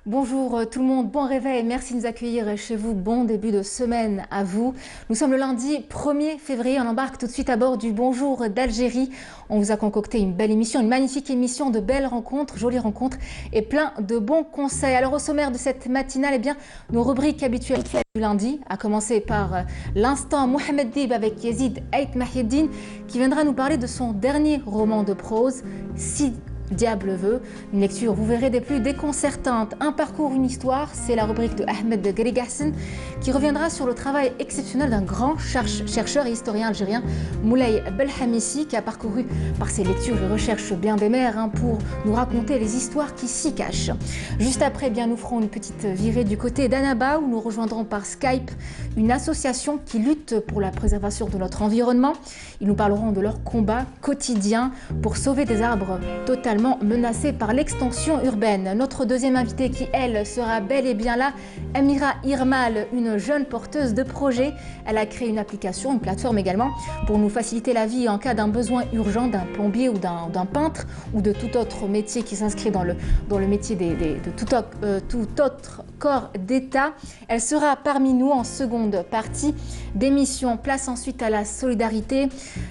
Bonjour tout le monde, bon réveil, merci de nous accueillir chez vous, bon début de semaine à vous. Nous sommes le lundi 1er février, on embarque tout de suite à bord du Bonjour d'Algérie. On vous a concocté une belle émission, une magnifique émission de belles rencontres, jolies rencontres et plein de bons conseils. Alors au sommaire de cette matinale, eh bien, nos rubriques habituelles du lundi, à commencer par l'instant Mohamed Dib avec Yazid Ait Mahieddine qui viendra nous parler de son dernier roman de prose, Si Diable veut, une lecture, vous verrez, des plus déconcertantes. Un parcours, une histoire, c'est la rubrique de Ahmed Grigassen qui reviendra sur le travail exceptionnel d'un grand chercheur et historien algérien, Moulay Belhamissi, qui a parcouru par ses lectures et recherches bien des mers pour nous raconter les histoires qui s'y cachent. Juste après, bien, nous ferons une petite virée du côté d'Annaba où nous rejoindrons par Skype une association qui lutte pour la préservation de notre environnement. Ils nous parleront de leur combat quotidien pour sauver des arbres totalement menacée par l'extension urbaine. Notre deuxième invitée qui, elle, sera bel et bien là, Amira Irmal, une jeune porteuse de projet. Elle a créé une application, une plateforme également, pour nous faciliter la vie en cas d'un besoin urgent d'un plombier ou d'un peintre ou de tout autre métier qui s'inscrit dans le métier de tout autre corps d'État. Elle sera parmi nous en seconde partie d'émission. Place ensuite à la solidarité.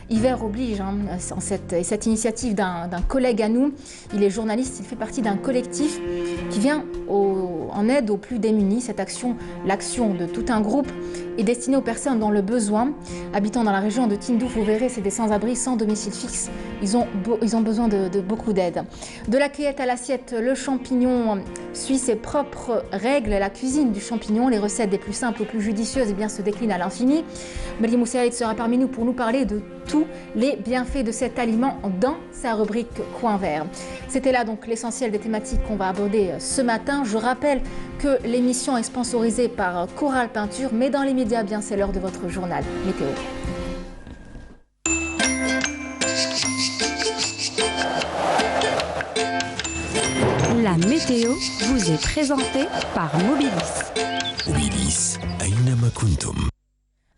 Hiver oblige, cette initiative d'un collègue à nous. Il est journaliste, il fait partie d'un collectif qui vient en aide aux plus démunis. Cette action, l'action de tout un groupe, est destinée aux personnes dans le besoin. Habitant dans la région de Tindouf, vous verrez, c'est des sans-abri, sans domicile fixe. Ils ont besoin de beaucoup d'aide. De la cueillette à l'assiette, le champignon suit ses propres règles. La cuisine du champignon, les recettes des plus simples aux plus judicieuses, se déclinent à l'infini. Marie Moussaïd sera parmi nous pour nous parler de tous les bienfaits de cet aliment dans sa rubrique Coin Vert. C'était là donc l'essentiel des thématiques qu'on va aborder ce matin. Je rappelle que l'émission est sponsorisée par Coral Peinture, mais dans les médias, c'est l'heure de votre journal météo. La météo vous est présentée par Mobilis. Mobilis, أينما كنتم.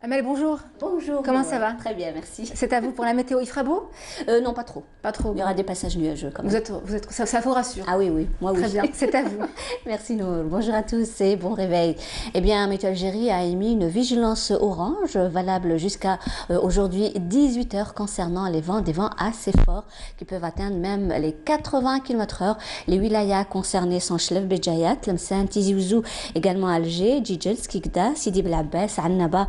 Amel, bonjour. Bonjour. Comment ça va? Très bien, merci. C'est à vous pour la météo. Il fera beau? Non, pas trop. Pas trop. Il y aura des passages nuageux quand même. Ça vous rassure? Ah oui, moi oui. Très bien, c'est à vous. Merci Noël. Bonjour à tous et bon réveil. Eh bien, Météo Algérie a émis une vigilance orange valable jusqu'à aujourd'hui 18h concernant les vents, des vents assez forts qui peuvent atteindre même les 80 km/h. Les wilayas concernés sont Chlef Béjaïat, Tlemcen, Tizi Ouzou, également Alger, Djidjel, Skikda, Sidi Bel Abbas, Annaba,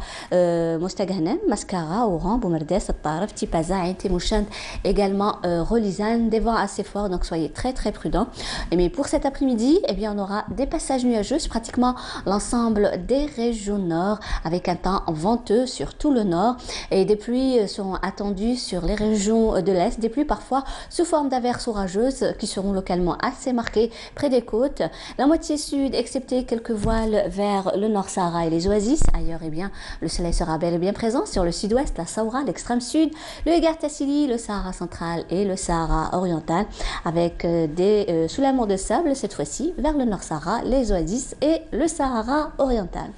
Mostaganem, Mascara, Oran, Boumerdes, Taraf, Tipaza, Ain Timouchane, également Rolizane, des vents assez forts, donc soyez très très prudents. Mais pour cet après-midi, on aura des passages nuageux sur pratiquement l'ensemble des régions nord, avec un temps venteux sur tout le nord, et des pluies seront attendues sur les régions de l'est, des pluies parfois sous forme d'averses orageuses qui seront localement assez marquées près des côtes. La moitié sud, excepté quelques voiles vers le nord Sahara et les oasis, ailleurs le soleil sera bel et bien présent sur le sud-ouest, la Saoura, l'extrême sud, le Egar Tassili, le Sahara central et le Sahara oriental, avec des soulèvements de sable cette fois-ci vers le nord Sahara, les oasis et le Sahara oriental.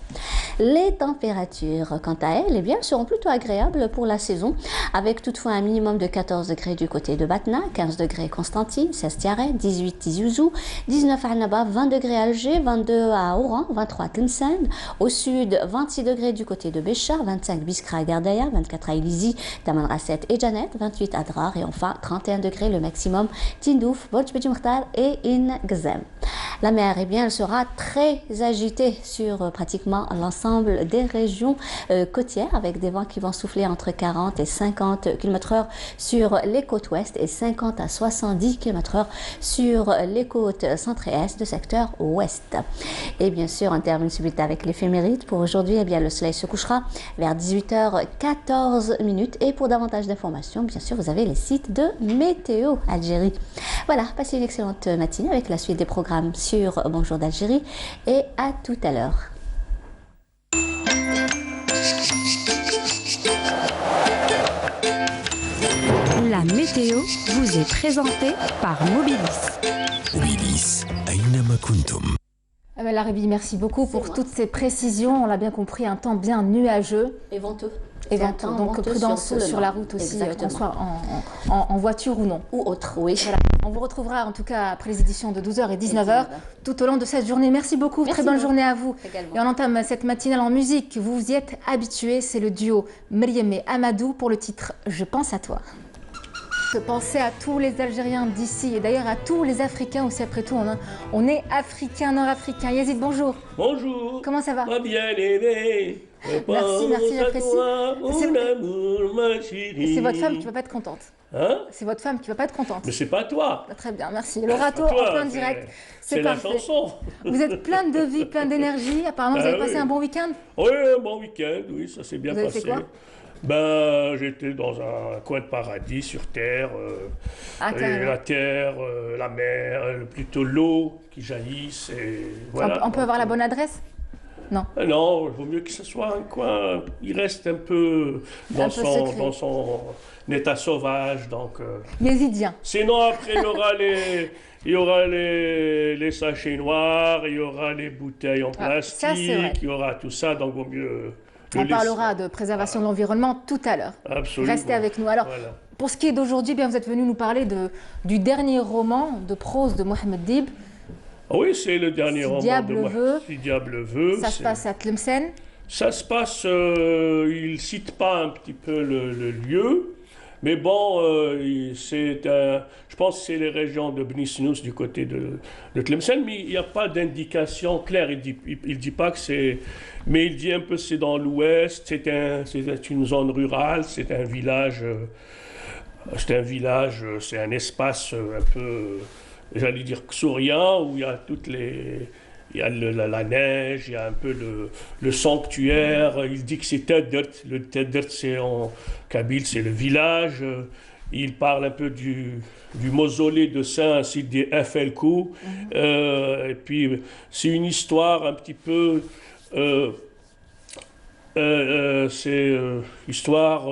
Les températures, quant à elles, seront plutôt agréables pour la saison, avec toutefois un minimum de 14 degrés du côté de Batna, 15 degrés Constantine, 16 Tiaret, 18 Tizi Ouzou, 19 à Annaba, 20 degrés à Alger, 22 à Oran, 23 à Tlemcen, au sud 26 degrés du côté de Béchar, 25 Biskra et Gardaya, 24 à Ilizi, Tamanrasset et Janet, 28 à Drar et enfin 31 degrés le maximum Tindouf, Borj Bedi Mokhtar et In Gzem. La mer, elle sera très agitée sur pratiquement l'ensemble des régions côtières, avec des vents qui vont souffler entre 40 et 50 km/h sur les côtes ouest et 50 à 70 km/h sur les côtes centre et est de secteur ouest. Et bien sûr, on termine suite avec l'éphéméride. Pour aujourd'hui, le soleil se couchera vers 18h14 et pour davantage d'informations, bien sûr, vous avez les sites de Météo Algérie. Voilà, passez une excellente matinée avec la suite des programmes sur Bonjour d'Algérie et à tout à l'heure. La météo vous est présentée par Mobilis. Mobilis, أينما كنتم. Amel Arabi, merci beaucoup pour toutes ces précisions. On l'a bien compris, un temps bien nuageux. Et venteux. Et venteux, donc prudence sur la route aussi, qu'on soit en voiture ou non. Ou autre, oui. Voilà. On vous retrouvera en tout cas après les éditions de 12h et 19h tout au long de cette journée. Merci beaucoup, très bonne journée à vous. Également. Et on entame cette matinale en musique. Vous y êtes habitués, c'est le duo Merieme Amadou pour le titre « Je pense à toi ». Pensez à tous les Algériens d'ici et d'ailleurs à tous les Africains aussi, après tout, on est Africains, nord-africains. Yazid, bonjour. Bonjour. Comment ça va? Ma bien-aimée. Merci, j'apprécie. C'est C'est votre femme qui va pas être contente. Hein? C'est votre femme qui va pas être contente. Mais c'est pas toi. Très bien, merci. Le râteau Toi, en plein direct, c'est la parfait. chanson. Vous êtes plein de vie, plein d'énergie. Apparemment, vous avez passé un bon week-end. Oui, un bon week-end, oui, ça s'est bien Vous avez passé. fait quoi? Ben, j'étais dans un coin de paradis sur Terre. Et Carrément. la terre, la mer, plutôt l'eau qui jaillisse. Et voilà. On peut avoir la bonne adresse? Non. Non, il vaut mieux que ce soit un coin. Il reste un peu dans, secret. dans son état sauvage. Donc, Yézidien. sinon, après, il y aura les sachets noirs, il y aura les bouteilles en Ah, ça, c'est vrai. plastique, il y aura tout ça. Donc, vaut mieux. On parlera de préservation de l'environnement tout à l'heure. Absolument. Restez avec nous. Alors, Voilà. pour ce qui est d'aujourd'hui, bien, vous êtes venu nous parler du dernier roman de prose de Mohamed Dib. Oui, c'est le dernier Si roman Diable de moi. veut. Si Diable veut. Ça se passe à Tlemcen. Ça se passe, il ne cite pas un petit peu le lieu, mais bon, je pense que c'est les régions de Bni Snous du côté de Tlemcen, mais il n'y a pas d'indication claire. Il dit pas que c'est, mais il dit un peu c'est dans l'ouest, c'est une zone rurale, c'est un village, c'est un espace un peu, j'allais dire sourien, où il y a toutes les... Il y a la neige, il y a un peu le sanctuaire. Il dit que c'est Teddert. Le Teddert, c'est en kabyle, c'est le village. Il parle un peu du mausolée de Saint Sidi Felkou. Et puis, c'est une histoire un petit peu... c'est l'histoire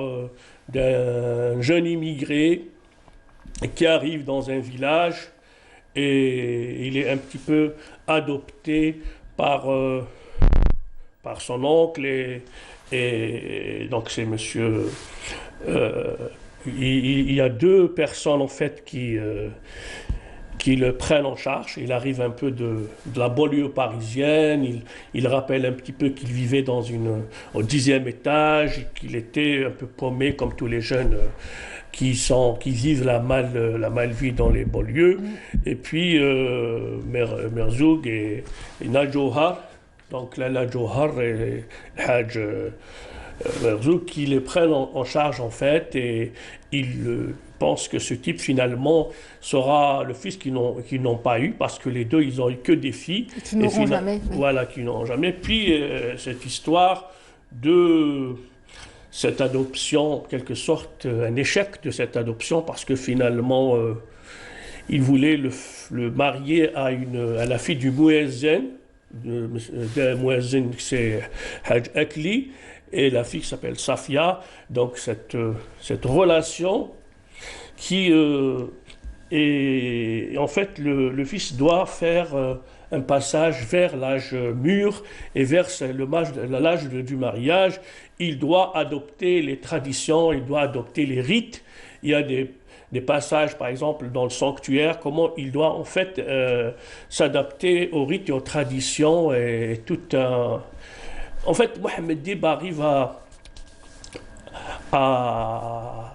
d'un jeune immigré qui arrive dans un village et il est un petit peu adopté par son oncle et donc c'est monsieur... il y a deux personnes en fait qui le prennent en charge. Il arrive un peu de la banlieue parisienne, il rappelle un petit peu qu'il vivait au 10e étage, et qu'il était un peu paumé comme tous les jeunes qui vivent la mal-vie dans les banlieues. Et puis Merzoug et Nadjouhar, donc là Nadjouhar et Haj Merzoug, qui les prennent en charge en fait, et ils pensent que ce type finalement sera le fils qu'ils n'ont pas eu, parce que les deux ils ont eu que des filles. Et qui n'auront jamais. Oui. Voilà, qui n'auront jamais. Puis cette histoire de cette adoption, en quelque sorte, un échec de cette adoption, parce que finalement, il voulait le marier à la fille du Mouezzin, d'un Mouezzin, c'est Haj Akli, et la fille qui s'appelle Safia. Donc cette relation qui et en fait, le fils doit faire un passage vers l'âge mûr et vers l'âge du mariage. Il doit adopter les traditions, il doit adopter les rites. Il y a des passages, par exemple, dans le sanctuaire, comment il doit en fait s'adapter aux rites et aux traditions. Et tout un... En fait, Mohamed Dib arrive à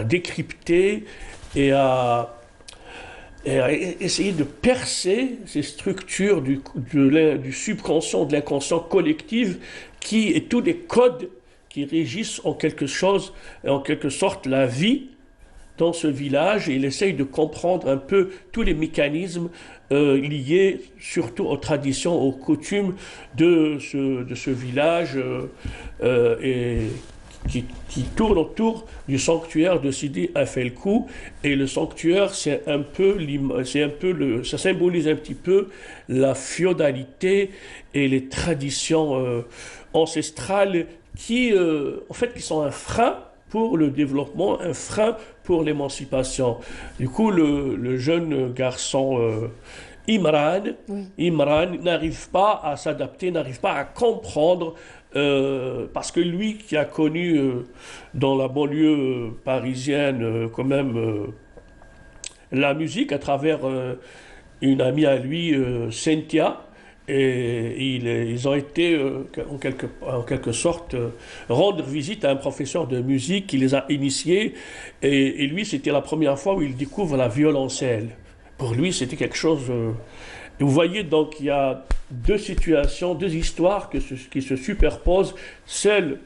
décrypter et à essayer de percer ces structures du subconscient, de l'inconscient collectif, et tous les codes qui régissent en quelque sorte la vie dans ce village. Et il essaye de comprendre un peu tous les mécanismes liés surtout aux traditions, aux coutumes de ce village et qui tourne autour du sanctuaire de Sidi Felkou. Et le sanctuaire, ça symbolise un petit peu la féodalité et les traditions ancestrales qui sont un frein pour le développement, un frein pour l'émancipation. Du coup, le jeune garçon Imran n'arrive pas à s'adapter, n'arrive pas à comprendre, parce que lui qui a connu dans la banlieue parisienne quand même la musique à travers une amie à lui, Cynthia. Et ils ont été, en quelque sorte, rendre visite à un professeur de musique qui les a initiés. Et lui, c'était la première fois où il découvre la violoncelle. Pour lui, c'était quelque chose... et vous voyez, donc, il y a deux situations, deux histoires qui se superposent, celle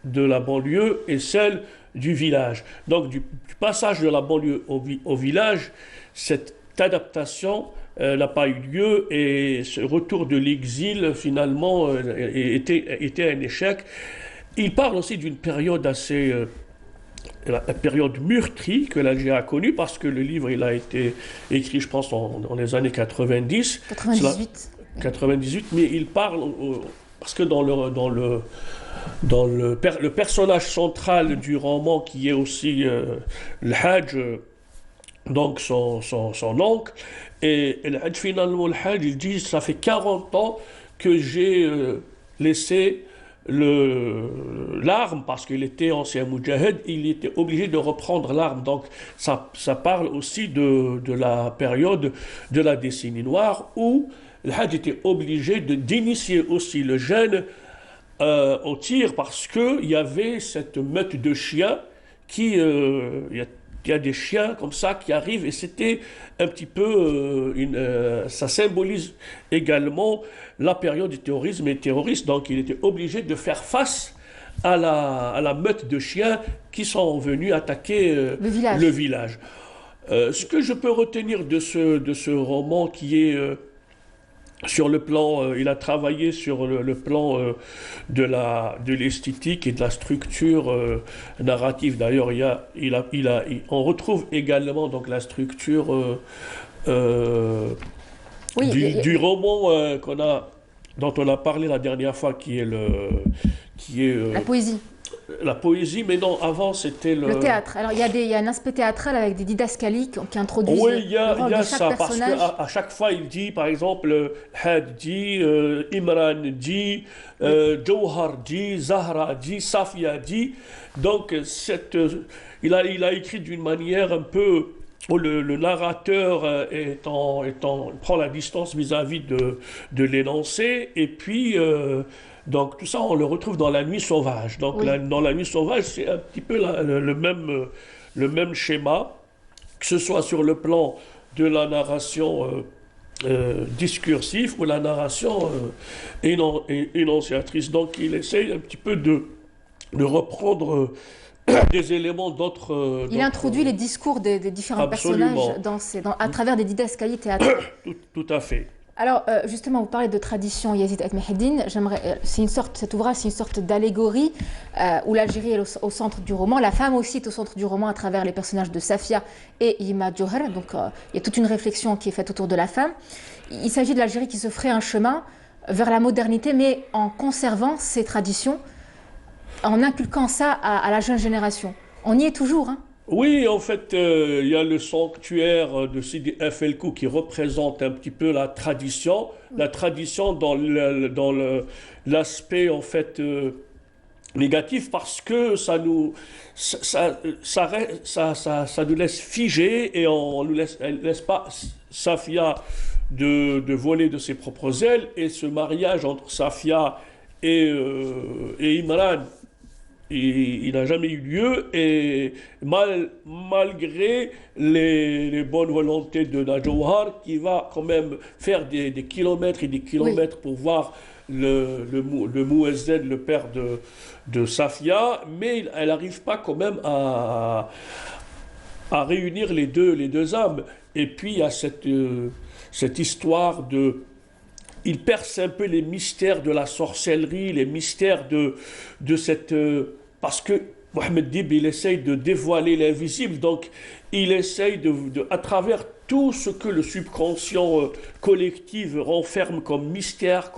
de la banlieue et celle du village. Donc, du passage de la banlieue au village, cette adaptation n'a pas eu lieu et ce retour de l'exil finalement était un échec. Il parle aussi d'une période assez la période meurtrie que l'Algérie a connue parce que le livre il a été écrit je pense dans les années 90. 98. 98, mais il parle parce que le personnage central du roman qui est aussi le Hadj, donc son oncle. Et finalement, le Hadj, il dit, ça fait 40 ans que j'ai laissé l'arme, parce qu'il était ancien moudjahid, il était obligé de reprendre l'arme. Donc ça parle aussi de la période de la décennie noire, où le Hadj était obligé d'initier aussi le jeune au tir, parce qu'il y avait cette meute de chiens qui... il y a des chiens comme ça qui arrivent et c'était un petit peu ça symbolise également la période du terrorisme et terroriste. Donc il était obligé de faire face à la meute de chiens qui sont venus attaquer le village. Ce que je peux retenir de ce roman qui est sur le plan, il a travaillé sur le plan de l'esthétique et de la structure narrative. D'ailleurs, on retrouve également donc la structure du roman dont on a parlé la dernière fois, qui est la poésie. La poésie, mais non, avant c'était le théâtre. Alors il y a un aspect théâtral avec des didascalies qui introduisent oui, il y a ça, personnage. Parce qu'à chaque fois il dit, par exemple, Had dit, Imran dit, Jawhar dit, Zahra dit, Safia dit. Donc il a écrit d'une manière un peu où le narrateur prend la distance vis-à-vis de l'énoncé, et puis donc tout ça on le retrouve dans La Nuit sauvage. Donc oui. Dans La Nuit sauvage, c'est un petit peu le même schéma, que ce soit sur le plan de la narration discursive ou la narration énonciatrice. Donc il essaye un petit peu de reprendre des éléments d'autres... Il introduit les discours des différents absolument. personnages à travers des didascalies théâtrales. Tout à fait. Alors, justement, vous parlez de tradition Yazid Admeheddine. Cet ouvrage, c'est une sorte d'allégorie où l'Algérie est au centre du roman. La femme aussi est au centre du roman à travers les personnages de Safia et Yima Djoher. Donc, il y a toute une réflexion qui est faite autour de la femme. Il s'agit de l'Algérie qui se ferait un chemin vers la modernité, mais en conservant ses traditions, en inculquant ça à la jeune génération. On y est toujours, hein. Oui, en fait, il y a le sanctuaire de Sidi Felkou qui représente un petit peu la tradition dans l'aspect en fait négatif, parce que ça nous laisse figer et on ne laisse pas Safia de voler de ses propres ailes, et ce mariage entre Safia et Imran, il n'a jamais eu lieu, et malgré les bonnes volontés de Najouhar, qui va quand même faire des kilomètres et des kilomètres pour voir le Mouezzed, le père de Safia, mais elle n'arrive pas quand même à réunir les deux âmes. Et puis il y a cette histoire de... Il perce un peu les mystères de la sorcellerie, les mystères de cette... parce que Mohamed Dib, il essaye de dévoiler l'invisible, donc il essaye à travers tout ce que le subconscient collectif renferme comme mystère,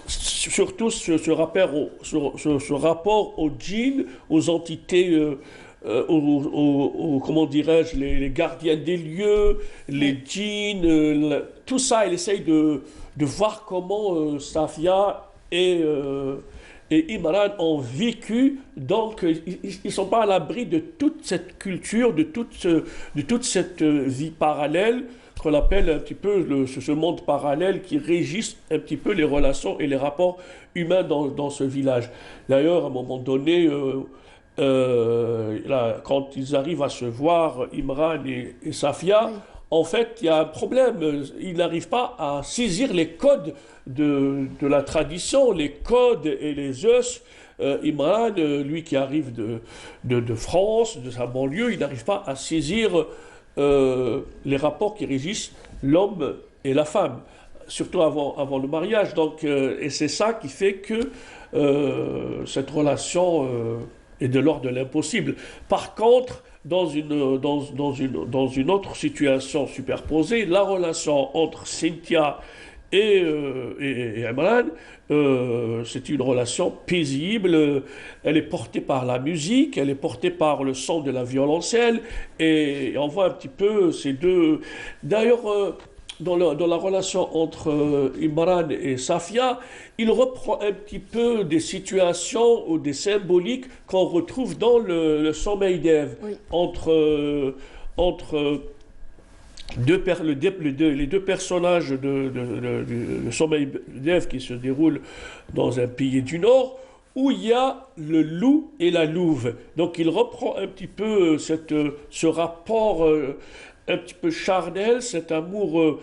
surtout ce rapport aux djinns, aux entités... comment dirais-je, les gardiens des lieux, les djinns, tout ça, il essaye de voir comment Safia et et Imran ont vécu, donc ils ne sont pas à l'abri de toute cette culture, de toute cette vie parallèle qu'on appelle un petit peu ce monde parallèle qui régisse un petit peu les relations et les rapports humains dans ce village. D'ailleurs, à un moment donné, là, quand ils arrivent à se voir, Imran et Safia, oui. En fait, il y a un problème. Ils n'arrivent pas à saisir les codes de la tradition, les codes et les us. Imran, lui qui arrive de France, de sa banlieue, il n'arrive pas à saisir les rapports qui régissent l'homme et la femme, surtout avant le mariage. Donc, et c'est ça qui fait que cette relation est de l'ordre de l'impossible. Par contre, dans une autre situation superposée, la relation entre Cynthia et Imran, c'est une relation paisible, elle est portée par la musique, elle est portée par le son de la violoncelle, et on voit un petit peu ces deux... D'ailleurs, dans la relation entre Imran et Safia, il reprend un petit peu des situations ou des symboliques qu'on retrouve dans le sommeil d'Ève, oui. entre les deux personnages le sommeil d'Ève qui se déroule dans un pays du Nord, où il y a le loup et la louve. Donc il reprend un petit peu ce rapport un petit peu charnel, cet amour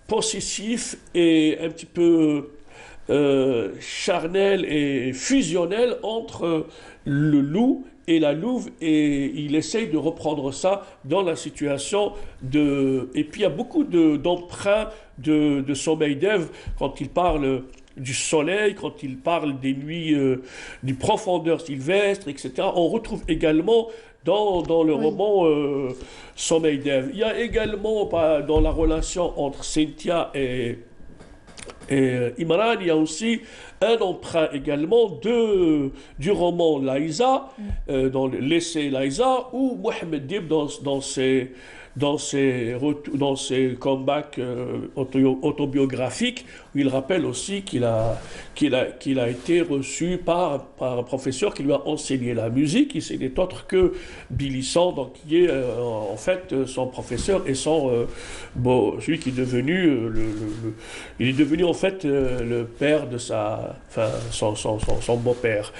possessif et un petit peu charnel et fusionnel entre le loup et la louve, et il essaye de reprendre ça dans la situation de... Et puis il y a beaucoup d'emprunts de sommeil d'Ève quand il parle du soleil, quand il parle des nuits, du profondeur sylvestre, etc. On retrouve également dans le oui. roman Sommeil d'Ève. Il y a également dans la relation entre Cynthia et Imran, il y a aussi un emprunt également du roman Laïsa, dans l'essai Laïsa, où Mohamed Dib, dans ses comebacks autobiographiques, où il rappelle aussi qu'il a été reçu par un professeur qui lui a enseigné la musique. Ce n'est autre que Billy Sand, donc qui est en fait son professeur et celui qui est devenu il est devenu en fait le père de son beau-père.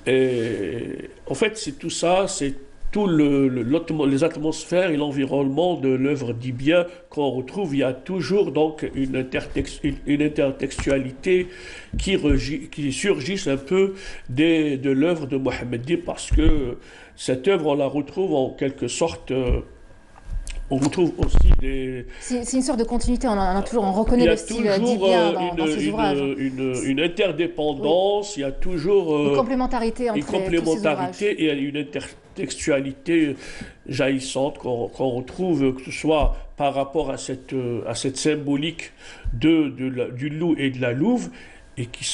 Et en fait, c'est tout ça, c'est tout les atmosphères et l'environnement de l'œuvre d'Ibien qu'on retrouve. Il y a toujours donc une intertextualité qui surgit un peu de l'œuvre de Mohamed Dib, parce que cette œuvre, on la retrouve en quelque sorte... on retrouve aussi des... C'est une sorte de continuité, on reconnaît le style d'Ibien dans ses ouvrages. Une interdépendance, oui. Il y a toujours... une complémentarité entre tous ces ouvrages. Et une intertextualité jaillissante qu'on retrouve, que ce soit par rapport à cette symbolique du loup et de la louve, et qui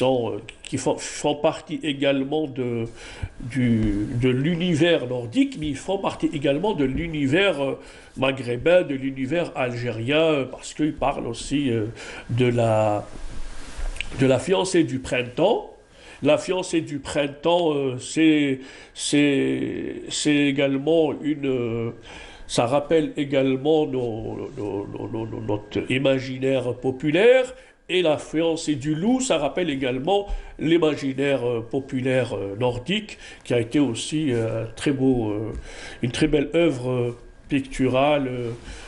font partie également de l'univers nordique, mais ils font partie également de l'univers maghrébin, de l'univers algérien, parce qu'ils parlent aussi de la fiancée du printemps. La fiancée du printemps, c'est également ça rappelle également notre imaginaire populaire. Et la fiancée du loup, ça rappelle également l'imaginaire populaire nordique, qui a été aussi une très belle œuvre picturale.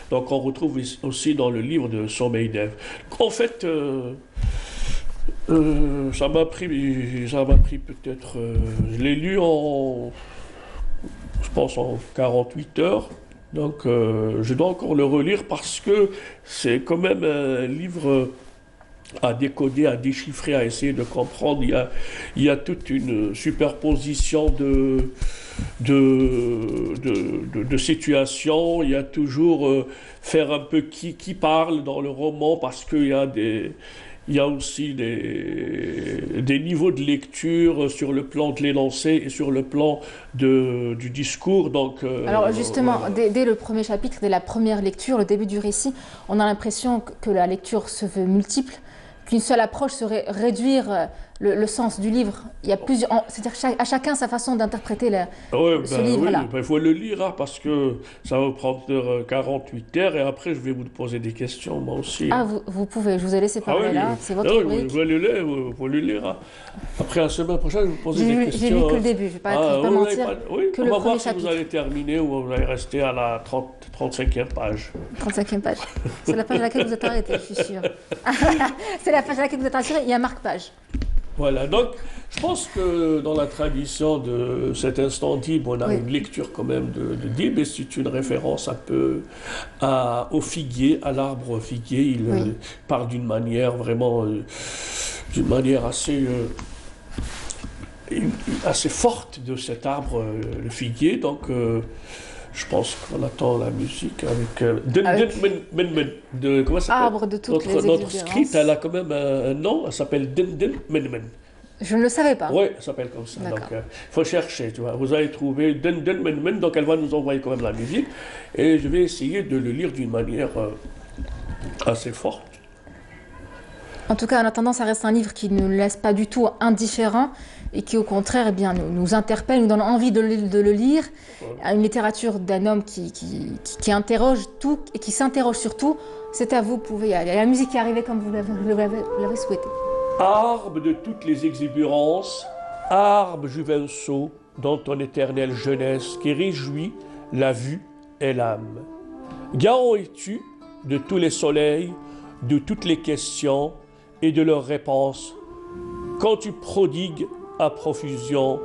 Donc on retrouve aussi dans le livre de Sommeil d'Ève. En fait, ça m'a pris peut-être... je l'ai lu je pense en 48 heures. Donc je dois encore le relire, parce que c'est quand même un livre... à décoder, à déchiffrer, à essayer de comprendre. Il y a toute une superposition de situations. Il y a toujours faire un peu qui parle dans le roman, parce qu'il y a aussi des niveaux de lecture sur le plan de l'énoncé et sur le plan du discours. Donc, alors justement, dès le premier chapitre, dès la première lecture, le début du récit, on a l'impression que la lecture se veut multiple, qu'une seule approche serait réduire le sens du livre. Il y a plusieurs, c'est-à-dire à chacun sa façon d'interpréter ce livre-là. Oui, il faut le lire hein, parce que ça va prendre 48 heures et après je vais vous poser des questions moi aussi. Ah, vous pouvez, je vous ai laissé parler là, c'est votre rubrique. Vous pouvez le lire. Hein. Après la semaine prochaine, je vais vous poser des questions. J'ai lu que le début, je ne vais pas mentir. Que on le va premier voir si chapitre. vous allez terminer ou vous allez rester à la 35e page. 35e page. C'est la page à laquelle vous êtes arrêté, je suis sûre. C'est la page à laquelle vous êtes arrêté, il y a un marque-page. Voilà, donc je pense que dans la tradition de cet instant Dib, on a une lecture quand même de Dib, et c'est une référence un peu au figuier, à l'arbre figuier. Il parle d'une manière vraiment, d'une manière assez forte de cet arbre, le figuier. Donc je pense qu'on attend la musique avec comment ça s'appelle? Arbre de toutes les Notre exubérances. script, elle a quand même un nom, elle s'appelle Den Men Men. Je ne le savais pas. Oui, elle s'appelle comme ça. Donc il faut chercher, tu vois. Vous allez trouver Den Men Men, donc elle va nous envoyer quand même la musique. Et je vais essayer de le lire d'une manière assez forte. En tout cas, en attendant, ça reste un livre qui ne nous laisse pas du tout indifférents et qui, au contraire, nous interpelle, nous donne envie de le lire. Une littérature d'un homme qui interroge tout et qui s'interroge sur tout. C'est à vous, vous pouvez y aller. La musique est arrivée comme vous l'avez souhaité. Arbre de toutes les exubérances, arbre juvenceau dans ton éternelle jeunesse qui réjouit la vue et l'âme. Garant es-tu de tous les soleils, de toutes les questions et de leurs réponses, quand tu prodigues à profusion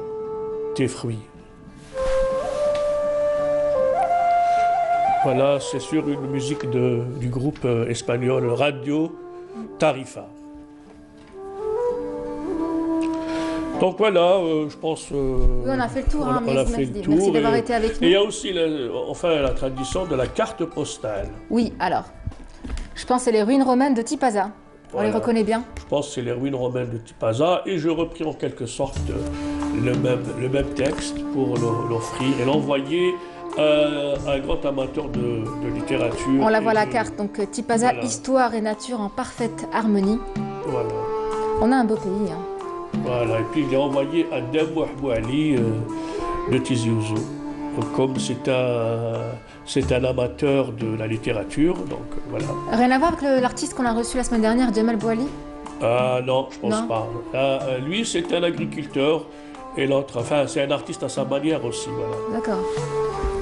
tes fruits. Voilà, c'est sur une musique du groupe espagnol Radio Tarifa. Donc voilà, je pense... oui, on a fait le tour. Merci d'avoir été avec nous. Et il y a aussi la tradition de la carte postale. Oui, alors, je pense que c'est les ruines romaines de Tipaza. On les reconnaît bien. Je pense que c'est les ruines romaines de Tipaza et je repris en quelque sorte le même texte pour l'offrir et l'envoyer à un grand amateur de littérature. On la voit à la carte, donc Tipaza, voilà. Histoire et nature en parfaite harmonie. Voilà. On a un beau pays. Hein. Voilà, et puis il est envoyé à Dabou Ali de Tizi Ouzou. Comme c'est un amateur de la littérature, donc voilà. Rien à voir avec l'artiste qu'on a reçu la semaine dernière, Djemal Bouali? Non, je pense pas. Lui, c'est un agriculteur et l'autre, c'est un artiste à sa manière aussi, voilà. D'accord.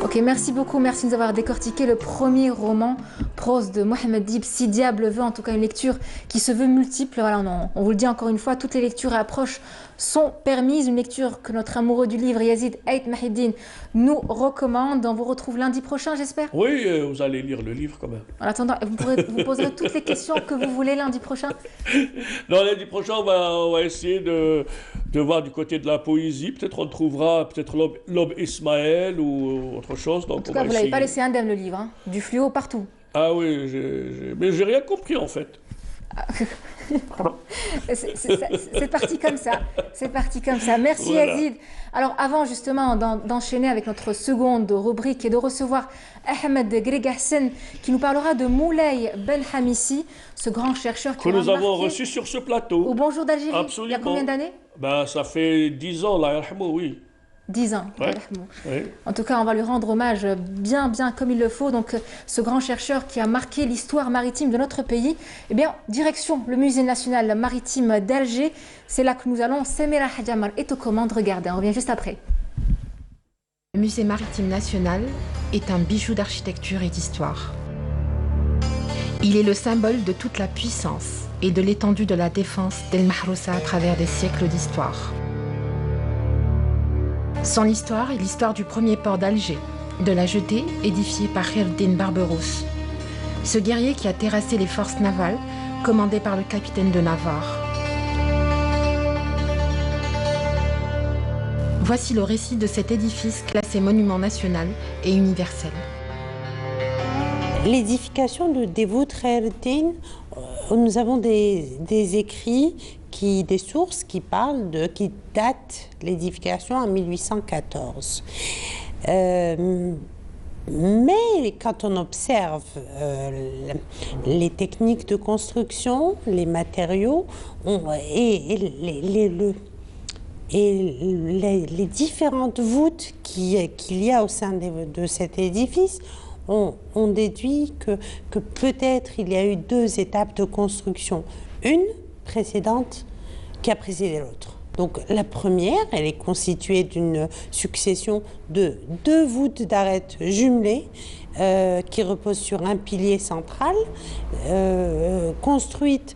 Ok, merci beaucoup, merci de nous avoir décortiqué le premier roman prose de Mohamed Dib, Si Diable veut, en tout cas une lecture qui se veut multiple. Voilà, on vous le dit encore une fois, toutes les lectures et approches sont permises. Une lecture que notre amoureux du livre, Yazid Ait Mahiddin, nous recommande. On vous retrouve lundi prochain, j'espère. Oui, vous allez lire le livre quand même. En attendant, vous poserez toutes les questions que vous voulez lundi prochain. Non, lundi prochain, on va essayer de voir du côté de la poésie. Peut-être on trouvera l'aube Ismaël ou autre chose. Donc en tout cas, vous ne l'avez pas laissé indemne le livre, hein. Du fluo partout. Ah oui, mais j'ai rien compris en fait. C'est parti comme ça. C'est parti comme ça. Merci voilà. Yazid. Alors avant justement d'enchaîner avec notre seconde rubrique et de recevoir Ahmed Gregassen qui nous parlera de Moulay Ben Hamissi, ce grand chercheur que nous avons reçu sur ce plateau. Au Bonjour d'Algérie. Absolument. Il y a combien d'années? Ça fait 10 ans, là, oui. 10 ans. Ouais. En tout cas, on va lui rendre hommage bien comme il le faut. Donc, ce grand chercheur qui a marqué l'histoire maritime de notre pays. Eh bien, direction le Musée national maritime d'Alger. C'est là que nous allons. Semira Hadjamar est aux commandes. Regardez, on revient juste après. Le Musée maritime national est un bijou d'architecture et d'histoire. Il est le symbole de toute la puissance et de l'étendue de la défense d'El Mahrousa à travers des siècles d'histoire. Son histoire est l'histoire du premier port d'Alger, de la jetée édifiée par Khaireddin Barberousse, ce guerrier qui a terrassé les forces navales commandées par le capitaine de Navarre. Voici le récit de cet édifice classé monument national et universel. L'édification des voûtes Khaireddin, nous avons des écrits, des sources qui datent l'édification en 1814. Mais quand on observe les techniques de construction, les matériaux et les différentes voûtes qu'il y a au sein de cet édifice, on déduit que peut-être il y a eu 2 étapes de construction, une précédente qui a précédé l'autre. Donc la première, elle est constituée d'une succession de 2 voûtes d'arêtes jumelées qui reposent sur un pilier central, construites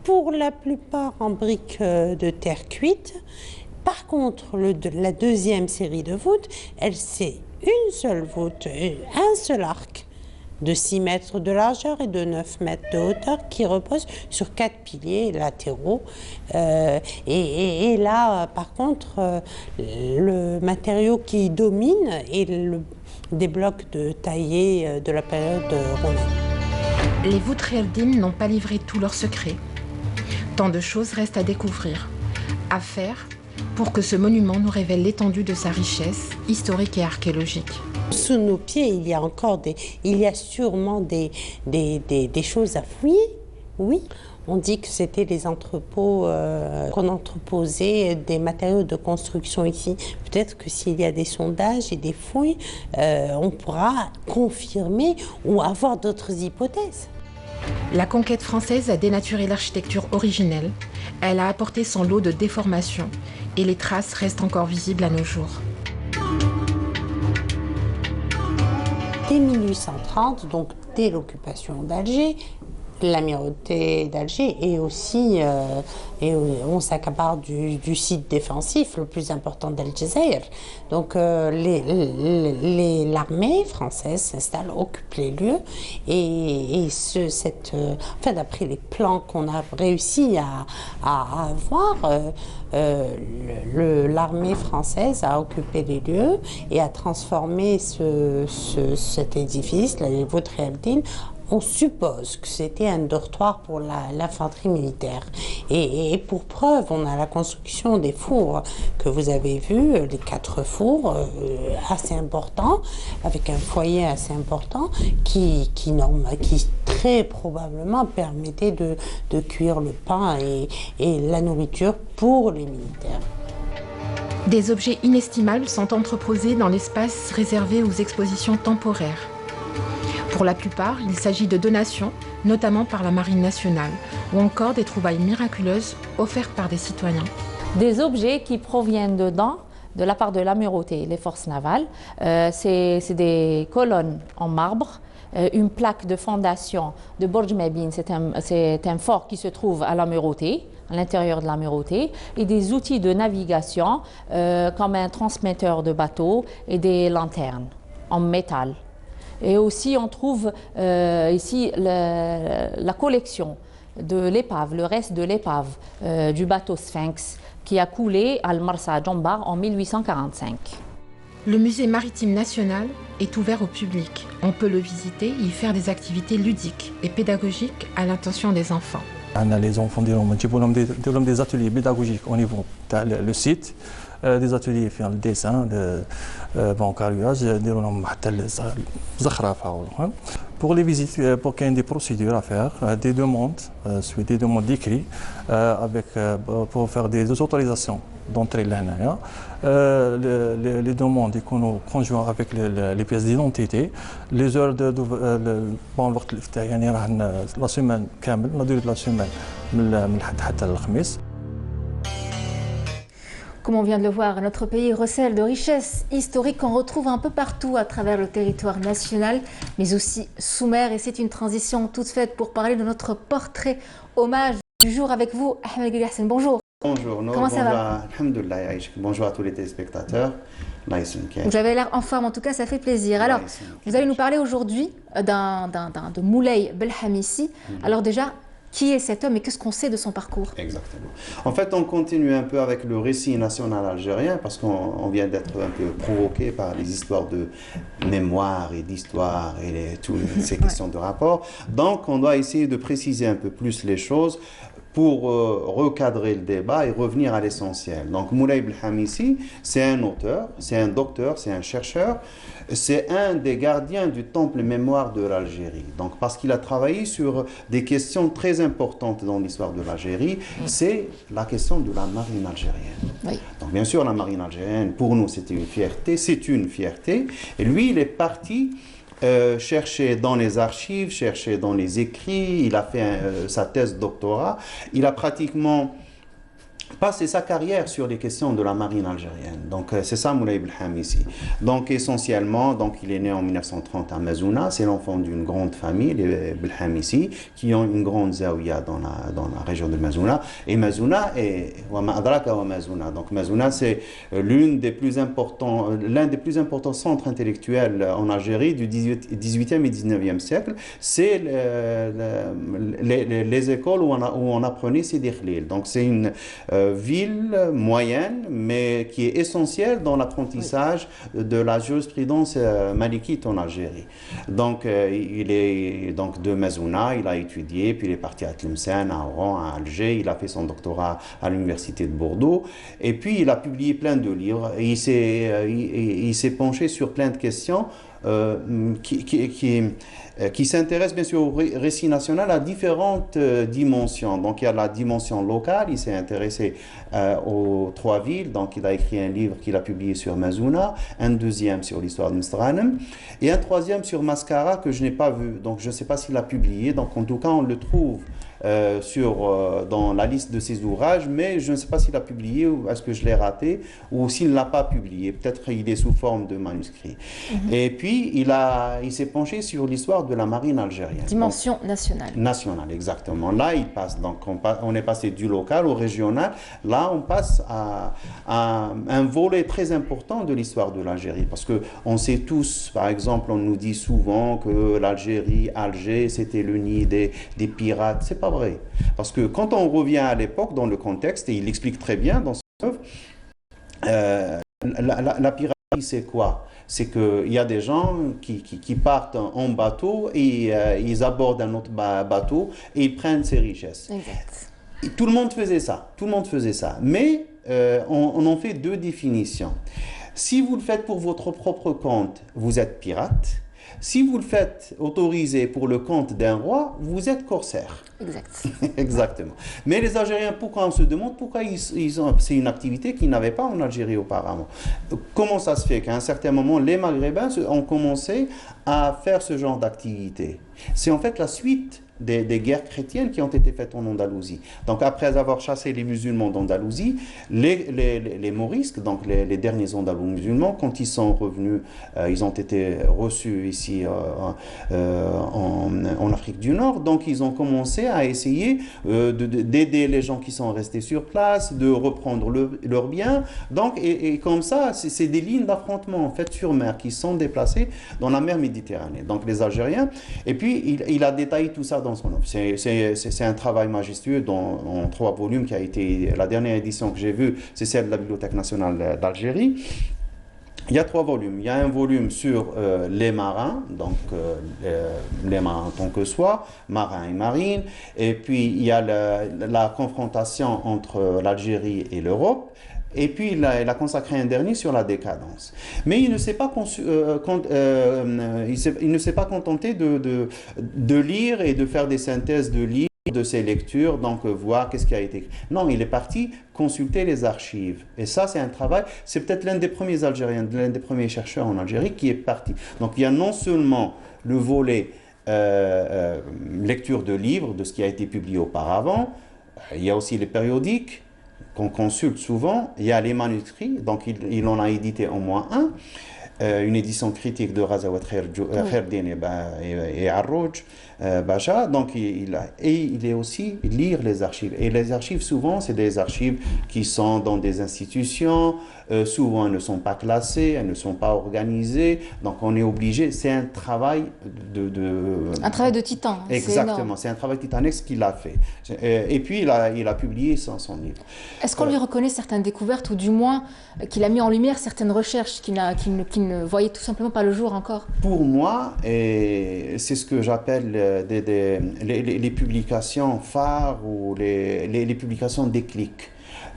pour la plupart en briques de terre cuite. Par contre, la deuxième série de voûtes, c'est une seule voûte, un seul arc de 6 mètres de largeur et de 9 mètres de hauteur qui repose sur 4 piliers latéraux. Et là, par contre, le matériau qui domine est des blocs taillés de la période romaine. Les voûtes Khaireddine n'ont pas livré tous leurs secrets. Tant de choses restent à découvrir, à faire pour que ce monument nous révèle l'étendue de sa richesse historique et archéologique. Sous nos pieds, il y a sûrement des choses à fouiller, oui. On dit que c'était les entrepôts, qu'on entreposait des matériaux de construction ici. Peut-être que s'il y a des sondages et des fouilles, on pourra confirmer ou avoir d'autres hypothèses. La conquête française a dénaturé l'architecture originelle. Elle a apporté son lot de déformations et les traces restent encore visibles à nos jours. Dès 1830, donc dès l'occupation d'Alger, l'amirauté d'Alger et aussi on s'accapare du site défensif le plus important d'El Jazeera. Donc l'armée française s'installe, occupe les lieux enfin, d'après les plans qu'on a réussi à avoir, l'armée française a occupé les lieux et a transformé cet édifice, les voûtes Khaireddine. On suppose que c'était un dortoir pour l'infanterie militaire. Et pour preuve, on a la construction des fours que vous avez vus, les 4 fours assez importants, avec un foyer assez important qui très probablement permettait de cuire le pain et la nourriture pour les militaires. Des objets inestimables sont entreposés dans l'espace réservé aux expositions temporaires. Pour la plupart, il s'agit de donations, notamment par la Marine nationale, ou encore des trouvailles miraculeuses offertes par des citoyens. Des objets qui proviennent de la part de l'amirauté, les forces navales, c'est des colonnes en marbre, une plaque de fondation de Borj Mabin, c'est un fort qui se trouve à l'amirauté, à l'intérieur de l'amirauté, et des outils de navigation comme un transmetteur de bateaux et des lanternes en métal. Et aussi, on trouve ici la collection de l'épave, le reste de l'épave du bateau Sphinx qui a coulé à Al-Marsa Djambar en 1845. Le musée maritime national est ouvert au public. On peut le visiter et y faire des activités ludiques et pédagogiques à l'intention des enfants. On a les enfants des ateliers pédagogiques au niveau du site. Des ateliers في الديسان bon carrelage pour les visites pour qu'il y ait des procédures à faire des demandes des demandes d'écrit pour faire des autorisations d'entrée là les demandes conjointes avec les pièces d'identité les heures de bon الوقت الافتتاح يعني راه لا سيمين كامل لا durée de la semaine من الحد حتى الخميس. Comme on vient de le voir, notre pays recèle de richesses historiques qu'on retrouve un peu partout à travers le territoire national, mais aussi sous-mer. Et c'est une transition toute faite pour parler de notre portrait hommage du jour avec vous, Ahmed Ghassan. Bonjour. Bonjour. Comment ça va? Alhamdoulilah. Bonjour à tous les téléspectateurs. Vous avez l'air en forme, en tout cas, ça fait plaisir. Alors, vous allez nous parler aujourd'hui de Moulay Belhamissi. Alors déjà, qui est cet homme et qu'est-ce qu'on sait de son parcours? Exactement. En fait, on continue un peu avec le récit national algérien parce qu'on vient d'être un peu provoqué par les histoires de mémoire et d'histoire et toutes ces questions de rapport. Donc, on doit essayer de préciser un peu plus les choses pour recadrer le débat et revenir à l'essentiel. Donc Moulay Belkhamisi, c'est un auteur, c'est un docteur, c'est un chercheur, c'est un des gardiens du temple mémoire de l'Algérie. Donc parce qu'il a travaillé sur des questions très importantes dans l'histoire de l'Algérie, c'est la question de la marine algérienne. Oui. Donc bien sûr, la marine algérienne, pour nous, c'était une fierté, c'est une fierté. Et lui, il est parti chercher dans les archives, chercher dans les écrits, il a fait sa thèse de doctorat, il a pratiquement passé sa carrière sur les questions de la marine algérienne. Donc c'est ça Moulay Belkhamisi. Donc essentiellement, donc, il est né en 1930 à Mazouna, c'est l'enfant d'une grande famille, les Belkhamisi, qui ont une grande zaouia dans la région de Mazouna. Et Mazouna est Mazouna. Donc Mazouna, c'est l'un des plus importants centres intellectuels en Algérie du 18e et 19e siècle. C'est les écoles où on apprenait Sidi Khlil. Donc c'est une ville moyenne, mais qui est essentielle dans l'apprentissage de la jurisprudence malikite en Algérie. Donc, il est donc de Mazouna, il a étudié, puis il est parti à Tlemcen, à Oran, à Alger, il a fait son doctorat à l'université de Bordeaux, et puis il a publié plein de livres, et il s'est penché sur plein de questions qui s'intéresse bien sûr au récit national à différentes dimensions. Donc il y a la dimension locale, il s'est intéressé aux trois villes, donc il a écrit un livre qu'il a publié sur Mazouna, un deuxième sur l'histoire de Mestghanem, et un troisième sur Mascara que je n'ai pas vu, donc je ne sais pas s'il a publié, donc en tout cas on le trouve dans la liste de ses ouvrages, mais je ne sais pas s'il a publié ou est-ce que je l'ai raté ou s'il ne l'a pas publié. Peut-être qu'il est sous forme de manuscrit. Et puis, il s'est penché sur l'histoire de la marine algérienne. Dimension nationale. Nationale, exactement. Là, il passe. Donc, on est passé du local au régional. Là, on passe à un volet très important de l'histoire de l'Algérie. Parce qu'on sait tous, par exemple, on nous dit souvent que l'Algérie, Alger, c'était le nid des pirates. C'est pas vrai. Parce que quand on revient à l'époque, dans le contexte, et il explique très bien dans son œuvre, la piraterie, c'est quoi? C'est qu'il y a des gens qui partent en bateau et ils abordent un autre bateau et ils prennent ses richesses. Exact. Et tout le monde faisait ça. Tout le monde faisait ça. Mais on en fait deux définitions. Si vous le faites pour votre propre compte, vous êtes pirate. Si vous le faites autoriser pour le compte d'un roi, vous êtes corsaire. Exact. Exactement. Mais les Algériens, pourquoi on se demande pourquoi c'est une activité qu'ils n'avaient pas en Algérie auparavant. Comment ça se fait qu'à un certain moment, les Maghrébins ont commencé à faire ce genre d'activité? C'est en fait la suite des guerres chrétiennes qui ont été faites en Andalousie. Donc après avoir chassé les musulmans d'Andalousie, les Morisques, donc les derniers Andalous musulmans, quand ils sont revenus, ils ont été reçus ici en Afrique du Nord, donc ils ont commencé à essayer d'aider les gens qui sont restés sur place, de reprendre leurs biens. Donc, et comme ça, c'est des lignes d'affrontement en fait sur mer qui sont déplacées dans la mer Méditerranée. Donc les Algériens, et puis il a détaillé tout ça dans son œuvre. C'est un travail majestueux en 3 volumes qui a été, la dernière édition que j'ai vue, c'est celle de la Bibliothèque nationale d'Algérie. Il y a 3 volumes. Il y a un volume sur les marins, donc les marins en tant que soi, marins et marines. Et puis il y a la confrontation entre l'Algérie et l'Europe. Et puis il a consacré un dernier sur la décadence. Mais il ne s'est pas, il ne s'est pas contenté de lire et de faire des synthèses de livres, de ses lectures, donc voir qu'est-ce qui a été écrit. Non, il est parti consulter les archives. Et ça, c'est un travail, c'est peut-être l'un des premiers Algériens, l'un des premiers chercheurs en Algérie qui est parti. Donc il y a non seulement le volet lecture de livres, de ce qui a été publié auparavant, il y a aussi les périodiques qu'on consulte souvent, il y a les manuscrits, donc il en a édité au moins un, une édition critique de Ghazawat Khairdin et Arrouj Bacha, donc il est aussi lire les archives. Et les archives, souvent, c'est des archives qui sont dans des institutions, souvent elles ne sont pas classées, elles ne sont pas organisées, donc on est obligé, c'est un travail un travail de titan. Exactement, c'est un travail titanesque qu'il a fait. Et puis il a publié son livre. Est-ce qu'on lui reconnaît certaines découvertes, ou du moins qu'il a mis en lumière certaines recherches qu'il ne voyait tout simplement pas le jour encore? Pour moi, et c'est ce que j'appelle les publications phares ou les publications déclic.